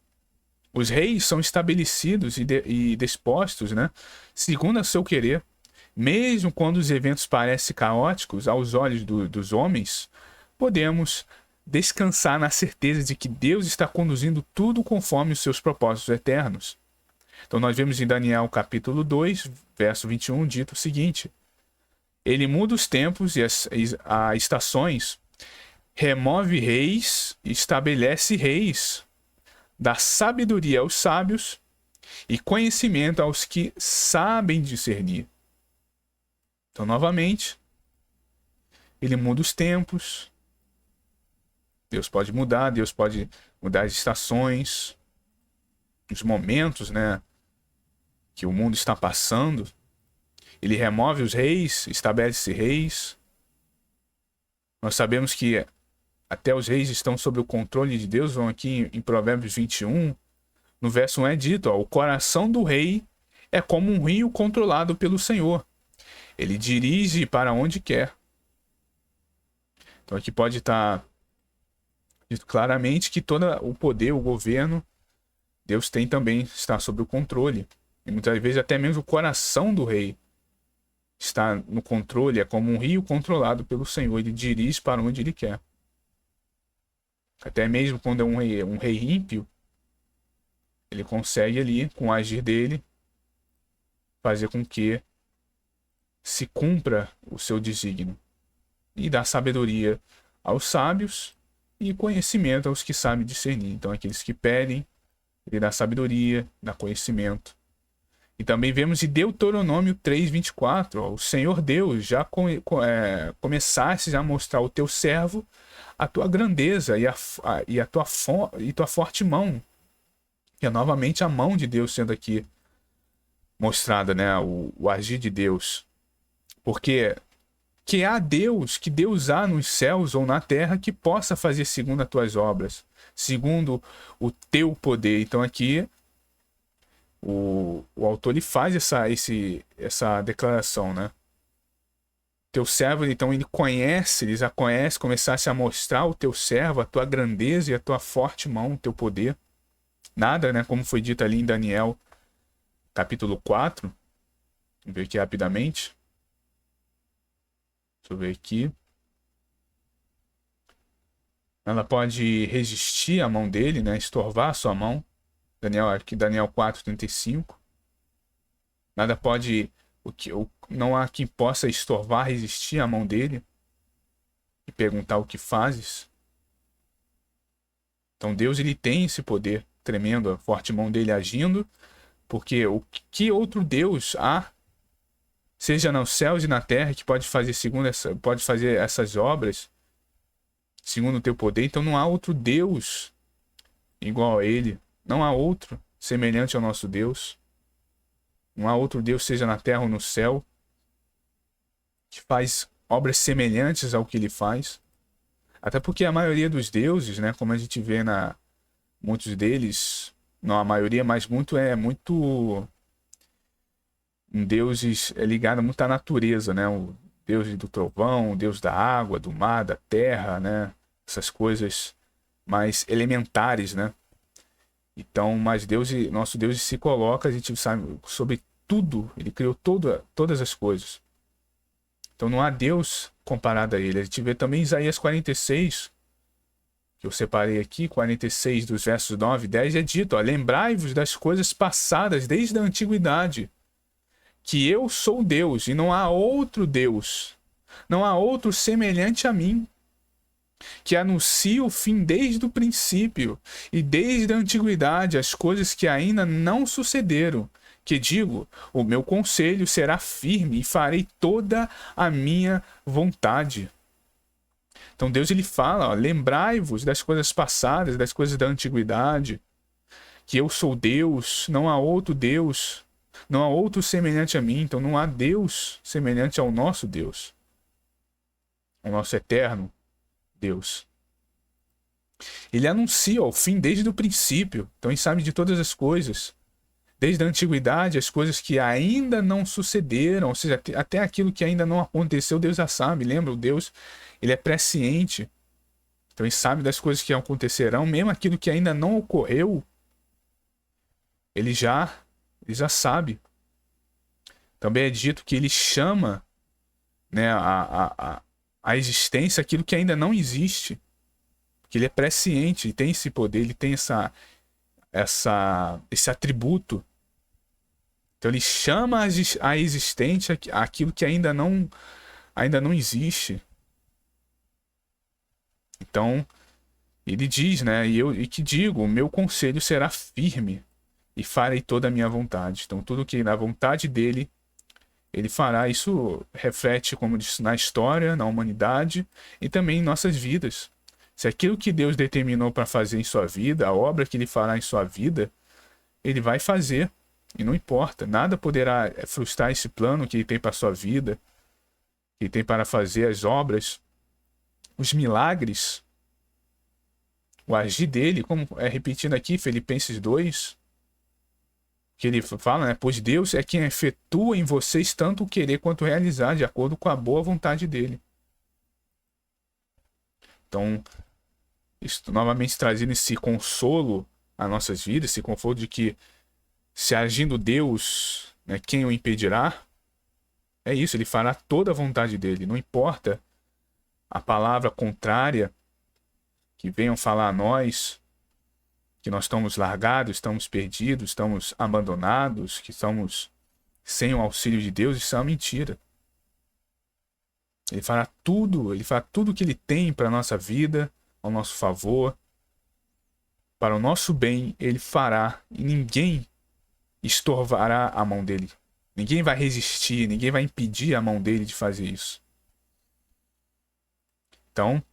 Os reis são estabelecidos e dispostos, né, segundo o seu querer. Mesmo quando os eventos parecem caóticos aos olhos dos homens, podemos descansar na certeza de que Deus está conduzindo tudo conforme os seus propósitos eternos. Então nós vemos em Daniel capítulo 2, verso 21, dito o seguinte: Ele muda os tempos e as estações, remove reis e estabelece reis, dá sabedoria aos sábios e conhecimento aos que sabem discernir. Então, novamente, ele muda os tempos. Deus pode mudar as estações, os momentos, né, que o mundo está passando. Ele remove os reis, estabelece reis. Nós sabemos que até os reis estão sob o controle de Deus. Vão aqui em Provérbios 21, no verso 1 é dito, o coração do rei é como um rio controlado pelo Senhor. Ele dirige para onde quer. Então aqui pode estar dito claramente que todo o poder, o governo, Deus tem também, está sob o controle. E muitas vezes até mesmo o coração do rei está no controle, é como um rio controlado pelo Senhor. Ele dirige para onde ele quer. Até mesmo quando é um rei ímpio, ele consegue ali, com o agir dele, fazer com que se cumpra o seu desígnio. E dá sabedoria aos sábios e conhecimento aos que sabem discernir. Então, aqueles que pedem, ele dá sabedoria, dá conhecimento. E também vemos em Deuteronômio 3:24, o Senhor Deus, já começaste a mostrar ao teu servo a tua grandeza e tua forte mão. E é novamente a mão de Deus sendo aqui mostrada, né? O agir de Deus. Porque que Deus há nos céus ou na terra que possa fazer segundo as tuas obras, segundo o teu poder. Então aqui o autor ele faz essa declaração, né? Teu servo, então, ele já conhece, começasse a mostrar o teu servo, a tua grandeza e a tua forte mão, o teu poder. Nada, né? Como foi dito ali em Daniel, capítulo 4. Vamos ver aqui rapidamente. Deixa eu ver aqui. Ela pode resistir à mão dele, né? Estorvar a sua mão. Daniel 4:35. Nada pode... não há quem possa estorvar, resistir à mão dele e perguntar o que fazes. Então Deus, ele tem esse poder tremendo, a forte mão dele agindo, porque o que outro Deus há, seja nos céus e na terra, que pode fazer pode fazer essas obras segundo o teu poder? Então não há outro Deus igual a ele, não há outro semelhante ao nosso Deus, não há outro Deus, seja na terra ou no céu, que faz obras semelhantes ao que ele faz. Até porque a maioria dos deuses, né, como a gente vê muitos deles, não a maioria, mas muito deuses ligado muito à natureza, né? O deus do trovão, o deus da água, do mar, da terra, né? Essas coisas mais elementares, né? Então, mas nosso Deus se coloca, a gente sabe, sobre tudo, ele criou todas as coisas. Então não há Deus comparado a ele. A gente vê também Isaías 46, que eu separei aqui, 46 dos versos 9 e 10, é dito, ó, lembrai-vos das coisas passadas desde a antiguidade, que eu sou Deus e não há outro Deus, não há outro semelhante a mim, que anuncia o fim desde o princípio e desde a antiguidade as coisas que ainda não sucederam, que digo, o meu conselho será firme e farei toda a minha vontade. Então Deus, ele fala, lembrai-vos das coisas passadas, das coisas da antiguidade, que eu sou Deus, não há outro Deus, não há outro semelhante a mim. Então não há Deus semelhante ao nosso Deus, ao nosso eterno Deus. Ele anuncia o fim desde o princípio, então ele sabe de todas as coisas. Desde a antiguidade, as coisas que ainda não sucederam, ou seja, até aquilo que ainda não aconteceu, Deus já sabe. Lembra? O Deus, ele é presciente. Então ele sabe das coisas que acontecerão, mesmo aquilo que ainda não ocorreu, ele já sabe. Também é dito que ele chama, né, a existência aquilo que ainda não existe. Porque ele é presciente, ele tem esse poder, ele tem esse atributo. Então ele chama a existente aquilo que ainda não existe. Então ele diz, né? E que digo, o meu conselho será firme e farei toda a minha vontade. Então tudo que na vontade dele, ele fará. Isso reflete, como disse, na história, na humanidade e também em nossas vidas. Se aquilo que Deus determinou para fazer em sua vida, a obra que ele fará em sua vida, ele vai fazer. E não importa, nada poderá frustrar esse plano que ele tem para a sua vida, que ele tem para fazer as obras, os milagres, o agir dele, como é repetindo aqui, Filipenses 2, que ele fala, né? Pois Deus é quem efetua em vocês tanto o querer quanto o realizar, de acordo com a boa vontade dele. Então, isso, novamente trazendo esse consolo às nossas vidas, esse conforto de que, se agindo Deus, né, quem o impedirá? É isso, ele fará toda a vontade dele. Não importa a palavra contrária que venham falar a nós, que nós estamos largados, estamos perdidos, estamos abandonados, que estamos sem o auxílio de Deus, isso é uma mentira. Ele fará tudo que ele tem para a nossa vida, ao nosso favor, para o nosso bem, ele fará, e ninguém estorvará a mão dele. Ninguém vai resistir, ninguém vai impedir a mão dele de fazer isso. Então,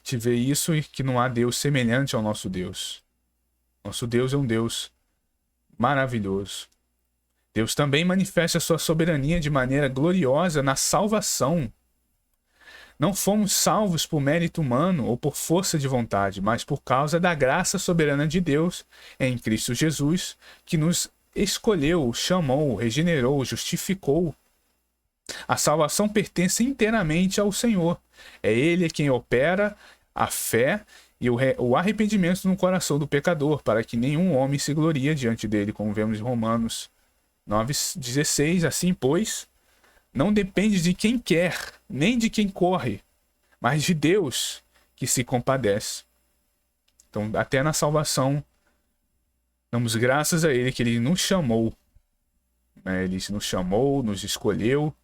te vê isso e que não há Deus semelhante ao nosso Deus. Nosso Deus é um Deus maravilhoso. Deus também manifesta a sua soberania de maneira gloriosa na salvação. Não fomos salvos por mérito humano ou por força de vontade, mas por causa da graça soberana de Deus em Cristo Jesus, que nos escolheu, chamou, regenerou, justificou. A salvação pertence inteiramente ao Senhor. É Ele quem opera a fé e o arrependimento no coração do pecador, para que nenhum homem se glorie diante dele, como vemos em Romanos 9,16. Assim, pois, não depende de quem quer, nem de quem corre, mas de Deus que se compadece. Então, até na salvação, damos graças a Ele que Ele nos chamou. Né? Ele nos chamou, nos escolheu,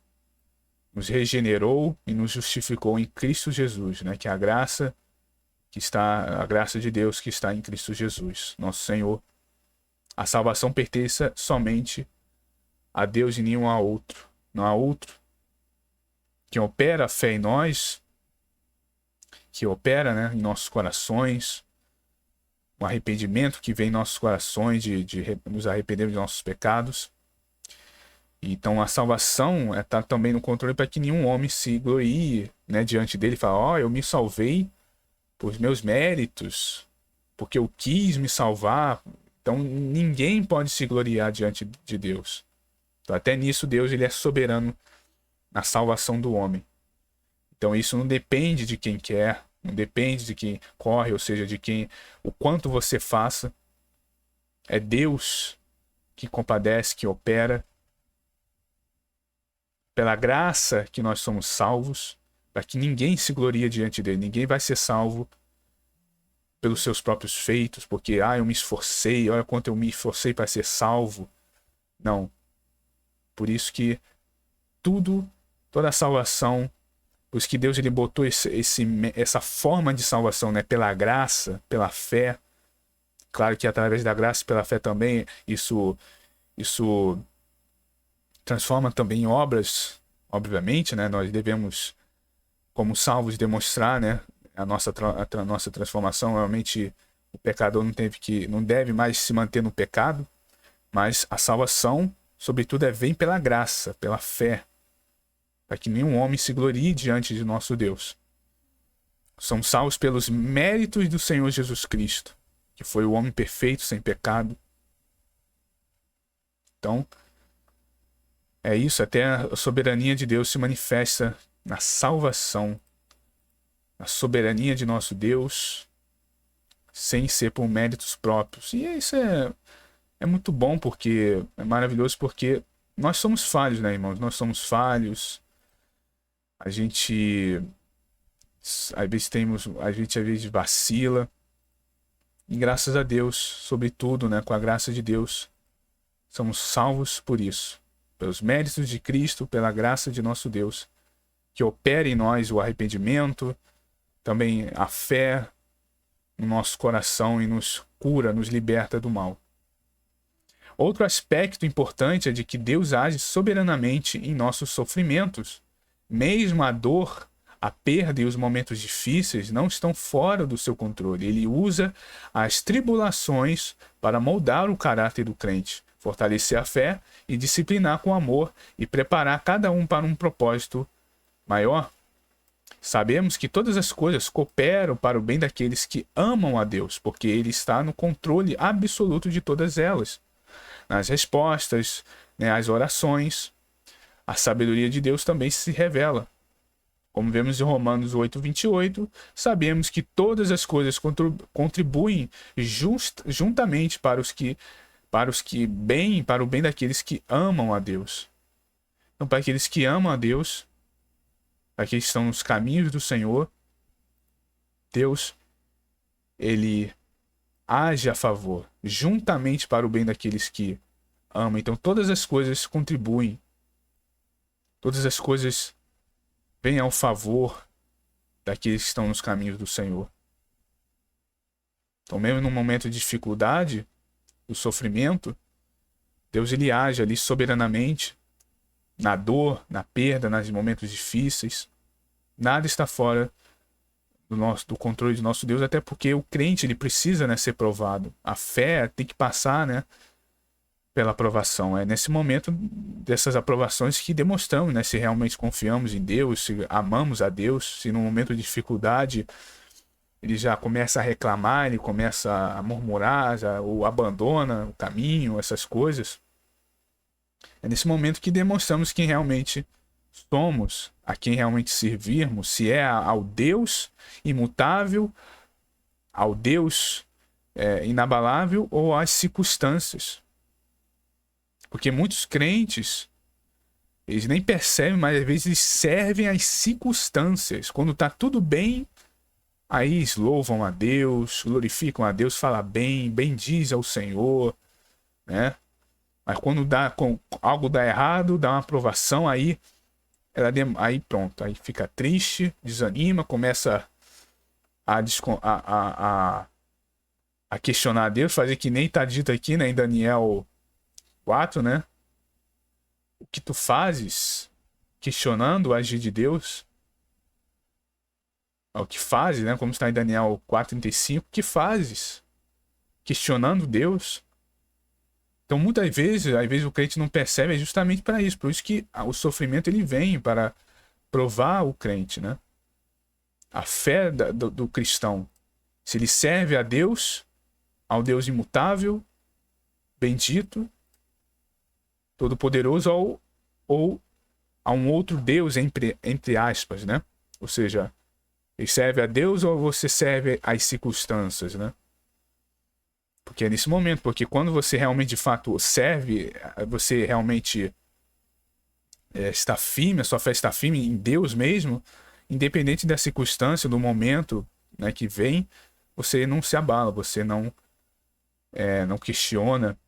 nos regenerou e nos justificou em Cristo Jesus. Né? Que a graça a graça de Deus que está em Cristo Jesus, nosso Senhor. A salvação pertence somente a Deus e nenhum a outro. Não há outro. Quem opera a fé em nós, que opera, né, em nossos corações, o arrependimento que vem em nossos corações, de nos arrependermos de nossos pecados. Então a salvação está também no controle para que nenhum homem se glorie, né, diante dele e fale, eu me salvei por meus méritos, porque eu quis me salvar. Então ninguém pode se gloriar diante de Deus. Então, até nisso Deus ele é soberano na salvação do homem. Então isso não depende de quem quer, não depende de quem corre, ou seja, de quem, o quanto você faça. É Deus que compadece, que opera. Pela graça que nós somos salvos, para que ninguém se glorie diante dele. Ninguém vai ser salvo pelos seus próprios feitos, porque eu me esforcei, olha quanto eu me esforcei para ser salvo. Não. Por isso que toda a salvação, por isso que Deus ele botou essa forma de salvação, né, pela graça, pela fé. Claro que através da graça e pela fé também, isso transforma também em obras, obviamente, né? Nós devemos, como salvos, demonstrar, né, a nossa transformação. Realmente o pecador não deve mais se manter no pecado, mas a salvação, sobretudo, vem pela graça, pela fé, para que nenhum homem se glorie diante de nosso Deus. Somos salvos pelos méritos do Senhor Jesus Cristo, que foi o homem perfeito, sem pecado. Então, é isso, até a soberania de Deus se manifesta na salvação, na soberania de nosso Deus, sem ser por méritos próprios. E isso é muito bom, porque é maravilhoso, porque nós somos falhos, né, irmãos? Nós somos falhos. A gente às vezes vacila. E graças a Deus, sobretudo, né, com a graça de Deus, somos salvos por isso. Pelos méritos de Cristo, pela graça de nosso Deus, que opera em nós o arrependimento, também a fé no nosso coração e nos cura, nos liberta do mal. Outro aspecto importante é de que Deus age soberanamente em nossos sofrimentos. Mesmo a dor, a perda e os momentos difíceis não estão fora do seu controle. Ele usa as tribulações para moldar o caráter do crente, fortalecer a fé e disciplinar com amor e preparar cada um para um propósito maior. Sabemos que todas as coisas cooperam para o bem daqueles que amam a Deus, porque Ele está no controle absoluto de todas elas. Nas respostas, né, às orações, a sabedoria de Deus também se revela. Como vemos em Romanos 8:28, sabemos que todas as coisas contribuem juntamente para o bem daqueles que amam a Deus. Então, para aqueles que amam a Deus, para aqueles que estão nos caminhos do Senhor, Deus, ele age a favor, juntamente para o bem daqueles que amam. Então, todas as coisas contribuem, todas as coisas vêm ao favor daqueles que estão nos caminhos do Senhor. Então, mesmo num momento de dificuldade, do sofrimento, Deus ele age ali soberanamente, na dor, na perda, nos momentos difíceis. Nada está fora do controle de nosso Deus, até porque o crente ele precisa, né, ser provado. A fé tem que passar, né, pela aprovação. É nesse momento dessas aprovações que demonstramos, né, se realmente confiamos em Deus, se amamos a Deus, se no momento de dificuldade ele já começa a reclamar, ele começa a murmurar, ou abandona o caminho, essas coisas. É nesse momento que demonstramos quem realmente somos, a quem realmente servirmos, se é ao Deus imutável, ao Deus inabalável ou às circunstâncias. Porque muitos crentes, eles nem percebem, mas às vezes eles servem às circunstâncias. Quando está tudo bem, aí eles louvam a Deus, glorificam a Deus, falam bem, bendiz ao Senhor, né? Mas quando algo dá errado, dá uma aprovação, aí pronto, aí fica triste, desanima, começa a questionar a Deus, fazer que nem está dito aqui, né, em Daniel 4, né? O que tu fazes questionando o agir de Deus? O que fazes, né? Como está em Daniel 4:35, o que fazes questionando Deus? Então, muitas vezes, às vezes o crente não percebe, é justamente para isso. Por isso que o sofrimento ele vem para provar o crente, né? A fé do cristão. Se ele serve a Deus, ao Deus imutável, bendito, todo-poderoso, ou a um outro Deus, entre aspas, né? Ou seja, ele serve a Deus ou você serve às circunstâncias, né? Porque é nesse momento, porque quando você realmente de fato serve, você realmente está firme, a sua fé está firme em Deus mesmo, independente da circunstância, do momento, né, que vem, você não se abala, você não questiona,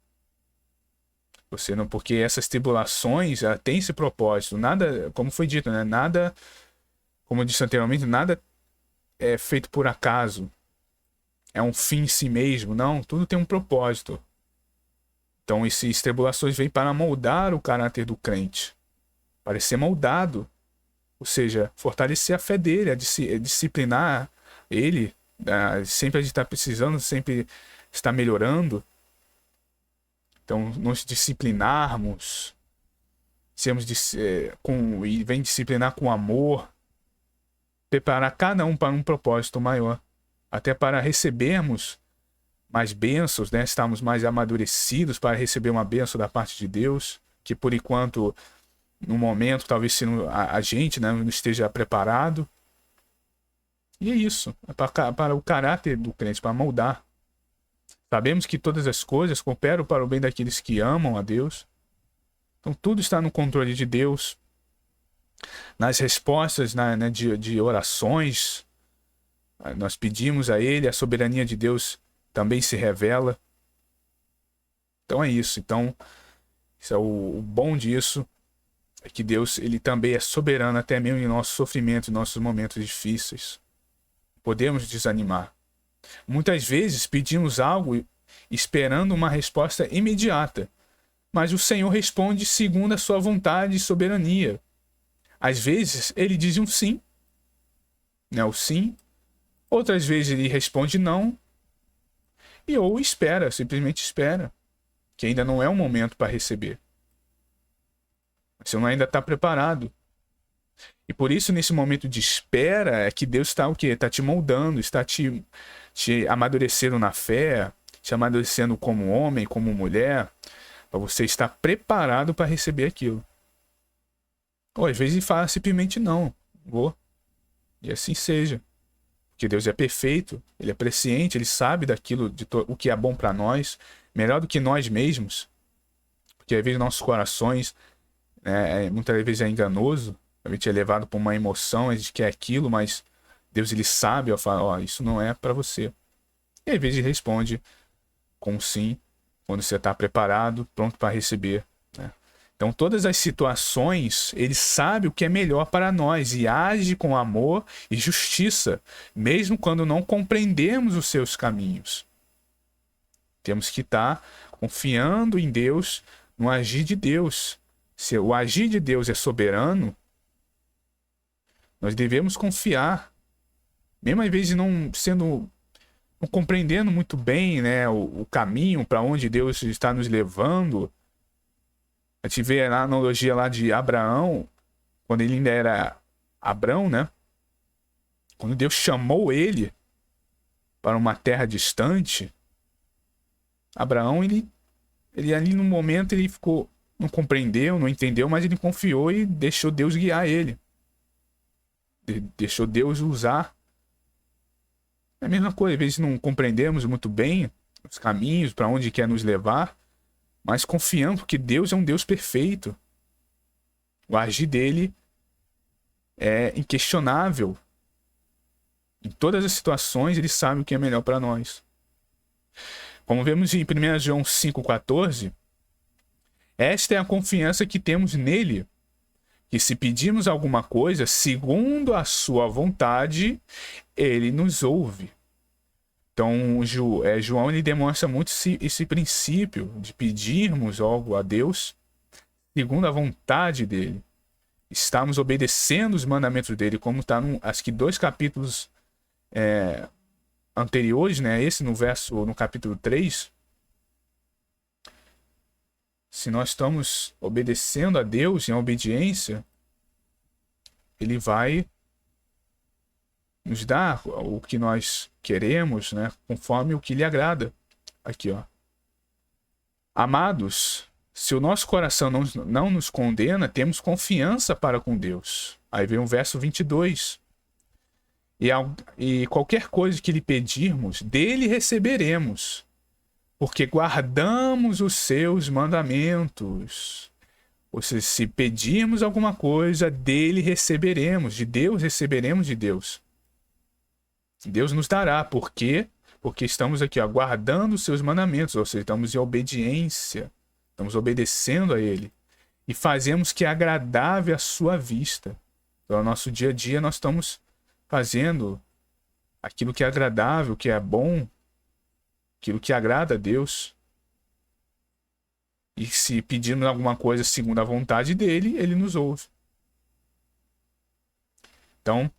você não, porque essas tribulações têm esse propósito, nada, como foi dito, né, nada, como eu disse anteriormente, nada é feito por acaso, é um fim em si mesmo, não, tudo tem um propósito. Então essas tribulações vêm para moldar o caráter do crente, para ser moldado, ou seja, fortalecer a fé dele, disciplinar ele, sempre a gente está precisando, sempre está melhorando. Então, nos disciplinarmos, e vem disciplinar com amor, preparar cada um para um propósito maior, até para recebermos mais bênçãos, né? Estarmos mais amadurecidos para receber uma bênção da parte de Deus, que por enquanto, no momento, talvez se a gente, né, não esteja preparado. E é isso, é para o caráter do crente, para moldar. Sabemos que todas as coisas cooperam para o bem daqueles que amam a Deus. Então tudo está no controle de Deus. Nas respostas, né, de orações, nós pedimos a Ele, a soberania de Deus também se revela. Então é isso. Então, isso é o bom disso, é que Deus ele também é soberano até mesmo em nossos sofrimentos, em nossos momentos difíceis. Podemos desanimar. Muitas vezes pedimos algo esperando uma resposta imediata, mas o Senhor responde segundo a sua vontade e soberania. Às vezes ele diz um sim, né, o sim. Outras vezes ele responde não, ou espera, simplesmente espera, que ainda não é o momento para receber. Você não ainda está preparado. E por isso, nesse momento de espera, é que Deus está o quê? Está te moldando, está te amadurecendo na fé, te amadurecendo como homem, como mulher, para você estar preparado para receber aquilo. Ou às vezes ele fala simplesmente não, vou. E assim seja. Porque Deus é perfeito, Ele é presciente, Ele sabe daquilo, o que é bom para nós, melhor do que nós mesmos. Porque às vezes nossos corações, muitas vezes é enganoso, a gente é levado por uma emoção, a gente quer aquilo, mas Deus ele sabe, ó, fala, ó, isso não é para você. E às vezes ele responde com sim, quando você está preparado, pronto para receber, né? Então todas as situações, ele sabe o que é melhor para nós e age com amor e justiça, mesmo quando não compreendemos os seus caminhos. Temos que estar confiando em Deus, no agir de Deus. Se o agir de Deus é soberano, nós devemos confiar, mesmo às vezes não compreendendo muito bem, né, o caminho para onde Deus está nos levando. A gente vê a analogia lá de Abraão, quando ele ainda era Abrão, né? Quando Deus chamou ele para uma terra distante, Abraão, ele ali no momento ele ficou, não compreendeu, não entendeu, mas ele confiou e deixou Deus guiar ele. Deixou Deus usar. É a mesma coisa, às vezes não compreendemos muito bem os caminhos, para onde quer nos levar, mas confiamos que Deus é um Deus perfeito. O agir dele é inquestionável. Em todas as situações, ele sabe o que é melhor para nós. Como vemos em 1 João 5,14, esta é a confiança que temos nele, que se pedirmos alguma coisa segundo a sua vontade, ele nos ouve. Então, João ele demonstra muito esse princípio de pedirmos algo a Deus segundo a vontade dele. Estamos obedecendo os mandamentos dele, como está acho que 2 capítulos anteriores, né? Esse no capítulo 3. Se nós estamos obedecendo a Deus em obediência, ele vai nos dar o que nós queremos, né? Conforme o que lhe agrada. Aqui, ó. Amados, se o nosso coração não nos condena, temos confiança para com Deus. Aí vem o verso 22. E qualquer coisa que lhe pedirmos, dele receberemos, porque guardamos os seus mandamentos. Ou seja, se pedirmos alguma coisa, dele receberemos, de Deus receberemos de Deus. Deus nos dará. Por quê? Porque estamos aqui guardando os seus mandamentos, ou seja, estamos em obediência, estamos obedecendo a ele. E fazemos o que é agradável à sua vista. Então, no nosso dia a dia, nós estamos fazendo aquilo que é agradável, que é bom, aquilo que agrada a Deus. E se pedirmos alguma coisa segundo a vontade dele, ele nos ouve. Então,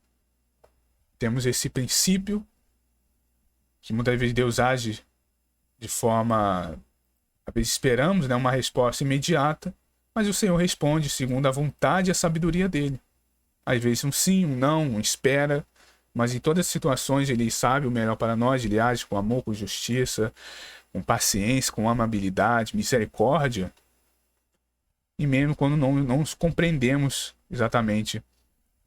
temos esse princípio que muitas vezes Deus age de forma... Às vezes esperamos, né, uma resposta imediata, mas o Senhor responde segundo a vontade e a sabedoria dele. Às vezes um sim, um não, um espera, mas em todas as situações ele sabe o melhor para nós, ele age com amor, com justiça, com paciência, com amabilidade, misericórdia. E mesmo quando não compreendemos exatamente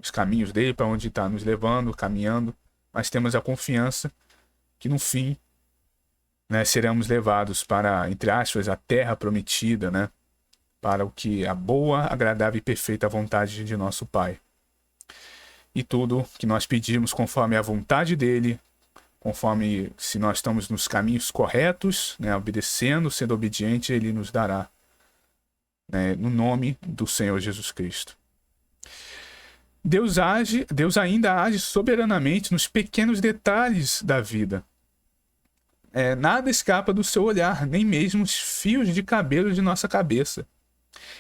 os caminhos dele, para onde está nos levando, caminhando, mas temos a confiança que no fim, né, seremos levados para, entre aspas, a terra prometida, né, para o que a boa, agradável e perfeita vontade de nosso Pai. E tudo que nós pedimos conforme a vontade dele, conforme se nós estamos nos caminhos corretos, né, obedecendo, sendo obediente, ele nos dará, né, no nome do Senhor Jesus Cristo. Deus ainda age soberanamente nos pequenos detalhes da vida. Nada escapa do seu olhar, nem mesmo os fios de cabelo de nossa cabeça.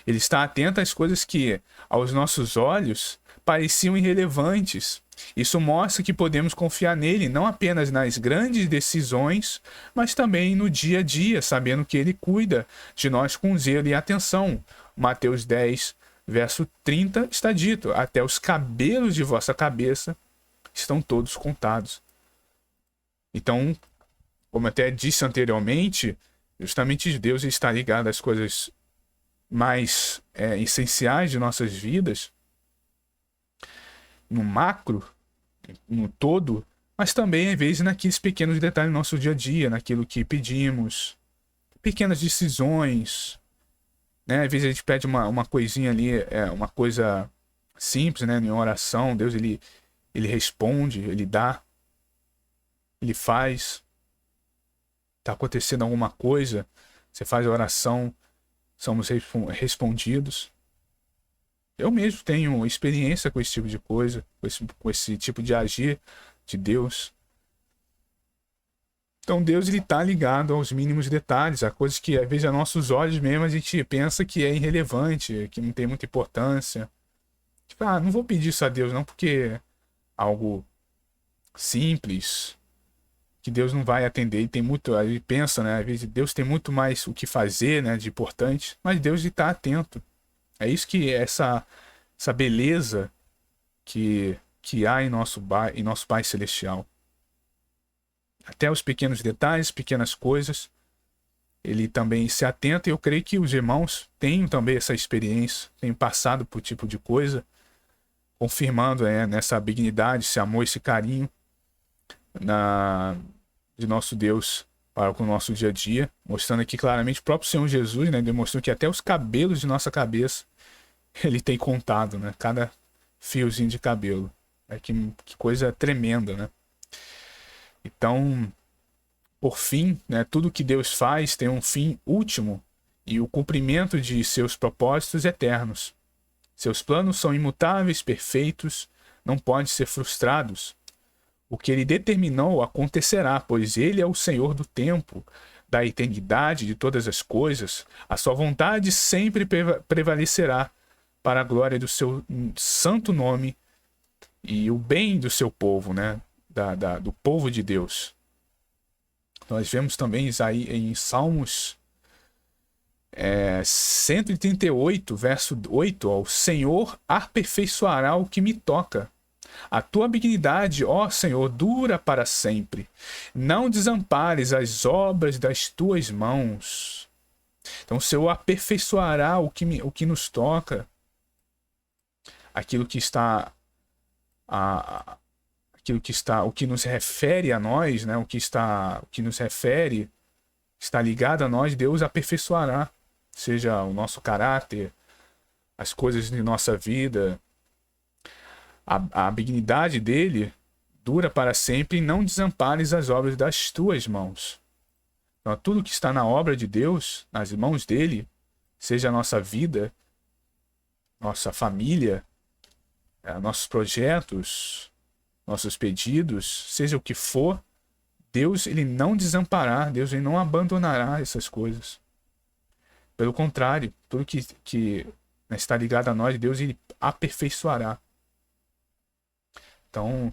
Ele está atento às coisas que, aos nossos olhos, pareciam irrelevantes. Isso mostra que podemos confiar nele não apenas nas grandes decisões, mas também no dia a dia, sabendo que ele cuida de nós com zelo e atenção. Mateus 10, verso 30 está dito: até os cabelos de vossa cabeça estão todos contados. Então, como até disse anteriormente, justamente Deus está ligado às coisas mais essenciais de nossas vidas, no macro, no todo, mas também, às vezes, naqueles pequenos detalhes do nosso dia a dia, naquilo que pedimos, pequenas decisões, né? Às vezes a gente pede uma coisinha ali, uma coisa simples, né? Em oração, Deus ele responde, ele dá, ele faz. Está acontecendo alguma coisa, você faz a oração, somos respondidos. Eu mesmo tenho experiência com esse tipo de coisa, com esse tipo de agir de Deus. Então Deus está ligado aos mínimos detalhes, a coisas que às vezes a nossos olhos mesmo a gente pensa que é irrelevante, que não tem muita importância. Tipo, não vou pedir isso a Deus não, porque é algo simples, que Deus não vai atender. E tem muito, aí pensa, né? Às vezes Deus tem muito mais o que fazer, né, de importante, mas Deus está atento. É isso que essa beleza que há em nosso Pai Celestial. Até os pequenos detalhes, pequenas coisas, ele também se atenta, e eu creio que os irmãos tenham também essa experiência, tenham passado por tipo de coisa, confirmando nessa benignidade, esse amor, esse carinho de nosso Deus para com o nosso dia a dia, mostrando aqui claramente o próprio Senhor Jesus, né, demonstrando que até os cabelos de nossa cabeça ele tem contado, né, cada fiozinho de cabelo. Que coisa tremenda, né? Então, por fim, né, tudo que Deus faz tem um fim último e o cumprimento de seus propósitos eternos. Seus planos são imutáveis, perfeitos, não podem ser frustrados. O que ele determinou acontecerá, pois ele é o Senhor do tempo, da eternidade, de todas as coisas. A sua vontade sempre prevalecerá para a glória do seu santo nome e o bem do seu povo, né? Do povo de Deus. Nós vemos também em Salmos 138, verso 8, ó, o Senhor aperfeiçoará o que me toca. A tua benignidade, ó Senhor, dura para sempre. Não desampares as obras das tuas mãos. Então o Senhor aperfeiçoará o que nos toca. Aquilo que está o que nos refere a nós, né? O que nos refere, está ligado a nós, Deus aperfeiçoará. Seja o nosso caráter, as coisas de nossa vida. A benignidade dele dura para sempre, e não desampares as obras das tuas mãos. Então, tudo que está na obra de Deus, nas mãos dele, seja a nossa vida, nossa família, nossos projetos, nossos pedidos, seja o que for, Deus ele não desamparará, Deus ele não abandonará essas coisas. Pelo contrário, tudo que está ligado a nós, Deus ele aperfeiçoará. Então,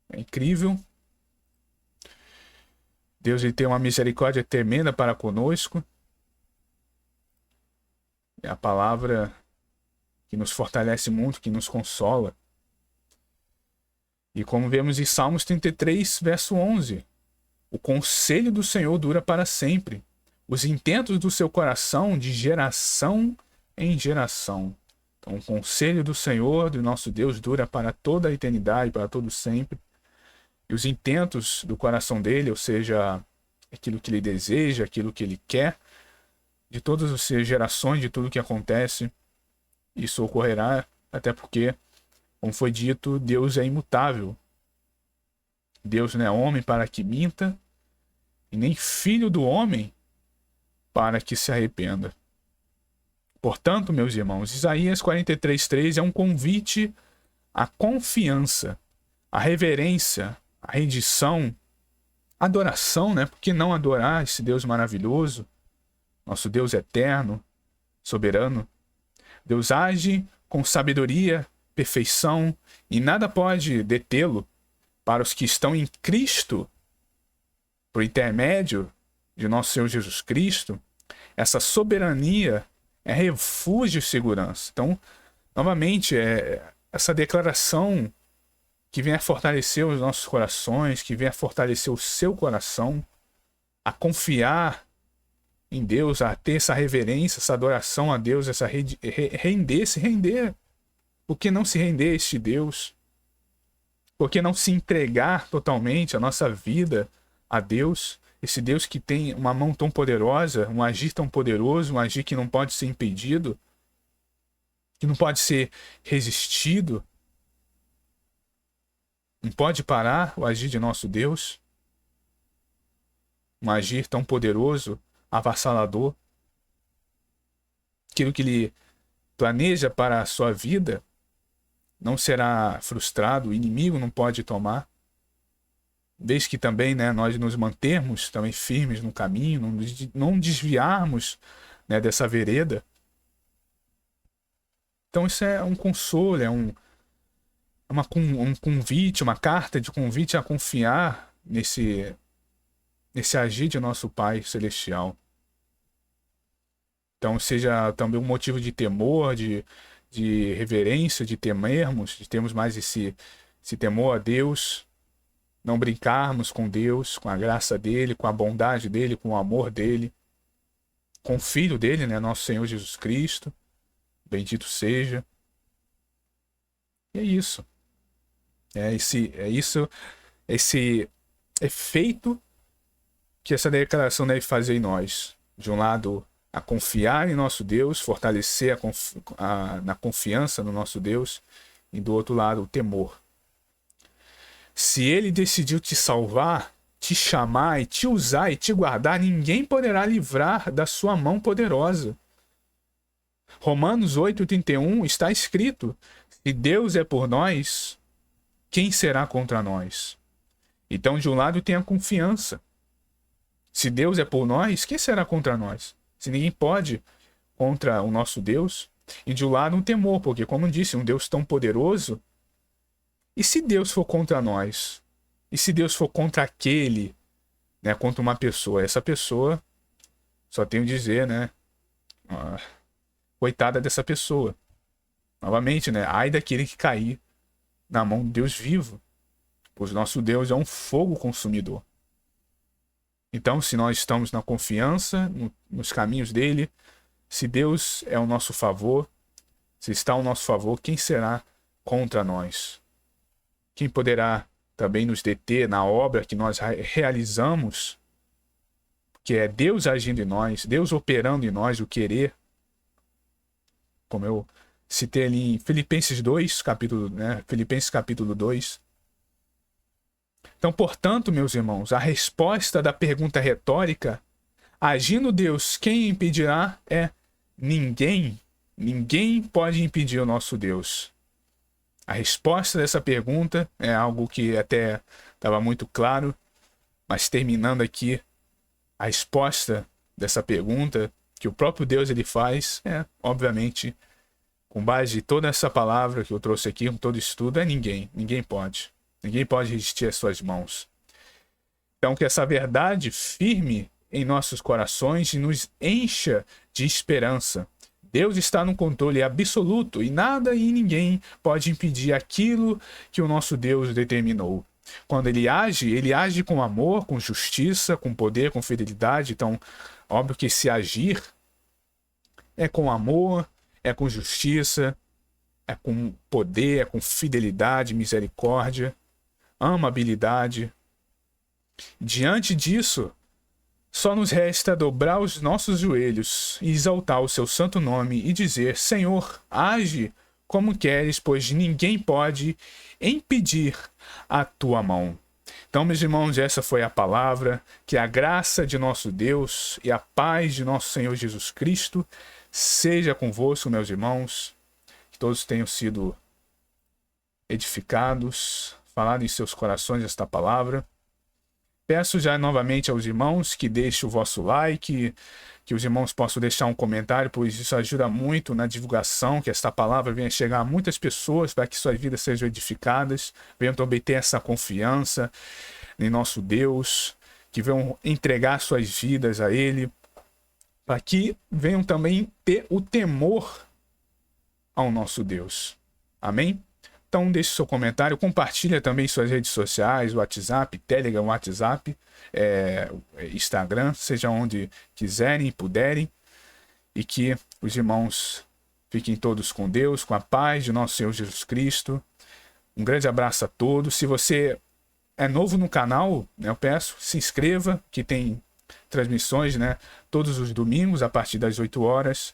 é incrível. Deus ele tem uma misericórdia tremenda para conosco. É a palavra que nos fortalece muito, que nos consola. E como vemos em Salmos 33, verso 11, o conselho do Senhor dura para sempre, os intentos do seu coração de geração em geração. Então, o conselho do Senhor, do nosso Deus, dura para toda a eternidade, para todo sempre. E os intentos do coração dele, ou seja, aquilo que ele deseja, aquilo que ele quer, de todas as gerações, de tudo que acontece, isso ocorrerá, até porque, como foi dito, Deus é imutável. Deus não é homem para que minta, e nem filho do homem para que se arrependa. Portanto, meus irmãos, Isaías 43:3 é um convite à confiança, à reverência, à rendição, adoração, né? Por que não adorar esse Deus maravilhoso, nosso Deus eterno, soberano? Deus age com sabedoria, perfeição, e nada pode detê-lo. Para os que estão em Cristo, por intermédio de nosso Senhor Jesus Cristo, essa soberania é refúgio e segurança. Então, novamente, essa declaração que vem a fortalecer os nossos corações, que vem a fortalecer o seu coração, a confiar em Deus, a ter essa reverência, essa adoração a Deus, essa se render. Por que não se render a este Deus? Por que não se entregar totalmente a nossa vida a Deus? Esse Deus que tem uma mão tão poderosa, um agir tão poderoso, um agir que não pode ser impedido, que não pode ser resistido. Não pode parar o agir de nosso Deus. Um agir tão poderoso, avassalador. Aquilo que Ele planeja para a sua vida não será frustrado, o inimigo não pode tomar. Desde que também, né, nós nos mantermos também firmes no caminho, não desviarmos, né, dessa vereda. Então isso é um consolo, um convite, uma carta de convite a confiar nesse agir de nosso Pai Celestial. Então seja também um motivo de temor, de reverência, de termos mais esse temor a Deus, não brincarmos com Deus, com a graça dele, com a bondade dele, com o amor dele, com o Filho dele, né, nosso Senhor Jesus Cristo, bendito seja. E é isso. Esse efeito que essa declaração deve fazer em nós. De um lado, a confiar em nosso Deus, fortalecer na confiança no nosso Deus, e do outro lado, o temor. Se ele decidiu te salvar, te chamar e te usar e te guardar, ninguém poderá livrar da sua mão poderosa. Romanos 8:31 está escrito: se Deus é por nós, quem será contra nós? Então, de um lado tem a confiança. Se Deus é por nós, quem será contra nós? Se ninguém pode contra o nosso Deus. E de um lado um temor, porque, como eu disse, um Deus tão poderoso. E se Deus for contra nós? E se Deus for contra aquele, né, contra uma pessoa? Essa pessoa, só tenho a dizer, né? Coitada dessa pessoa. Novamente, né? Ai daquele que cair na mão de Deus vivo. Pois nosso Deus é um fogo consumidor. Então, se nós estamos na confiança, nos caminhos dele, se Deus é ao nosso favor, se está ao nosso favor, quem será contra nós? Quem poderá também nos deter na obra que nós realizamos, que é Deus agindo em nós, Deus operando em nós o querer, como eu citei ali em Filipenses 2, Filipenses capítulo 2. Então, portanto, meus irmãos, a resposta da pergunta retórica, agindo Deus, quem impedirá, é ninguém. Ninguém pode impedir o nosso Deus. A resposta dessa pergunta é algo que até estava muito claro, mas terminando aqui, a resposta dessa pergunta que o próprio Deus ele faz é, obviamente, com base em toda essa palavra que eu trouxe aqui, com todo estudo, é ninguém. Ninguém pode. Ninguém pode resistir às suas mãos. Então, que essa verdade firme em nossos corações e nos encha de esperança. Deus está no controle absoluto e nada e ninguém pode impedir aquilo que o nosso Deus determinou. Quando ele age com amor, com justiça, com poder, com fidelidade. Então, óbvio que se agir é com amor, é com justiça, é com poder, é com fidelidade, misericórdia, amabilidade. Diante disso, só nos resta dobrar os nossos joelhos e exaltar o seu santo nome e dizer: Senhor, age como queres, pois ninguém pode impedir a tua mão. Então, meus irmãos, essa foi a palavra. Que a graça de nosso Deus e a paz de nosso Senhor Jesus Cristo seja convosco, meus irmãos. Que todos tenham sido edificados, falado em seus corações esta palavra. Peço já novamente aos irmãos que deixem o vosso like, que os irmãos possam deixar um comentário, pois isso ajuda muito na divulgação, que esta palavra venha chegar a muitas pessoas para que suas vidas sejam edificadas, venham também ter essa confiança em nosso Deus, que venham entregar suas vidas a Ele, para que venham também ter o temor ao nosso Deus. Amém? Então deixe seu comentário, compartilha também suas redes sociais, WhatsApp, Telegram, WhatsApp, Instagram, seja onde quiserem e puderem. E que os irmãos fiquem todos com Deus, com a paz de nosso Senhor Jesus Cristo. Um grande abraço a todos. Se você é novo no canal, eu peço, se inscreva, que tem transmissões, todos os domingos a partir das 8 horas.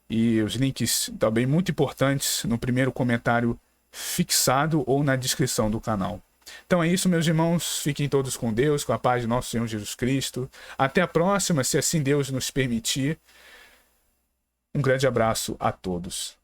E os links também muito importantes no primeiro comentário fixado ou na descrição do canal. Então é isso, meus irmãos. Fiquem todos com Deus, com a paz de nosso Senhor Jesus Cristo. Até a próxima, se assim Deus nos permitir. Um grande abraço a todos.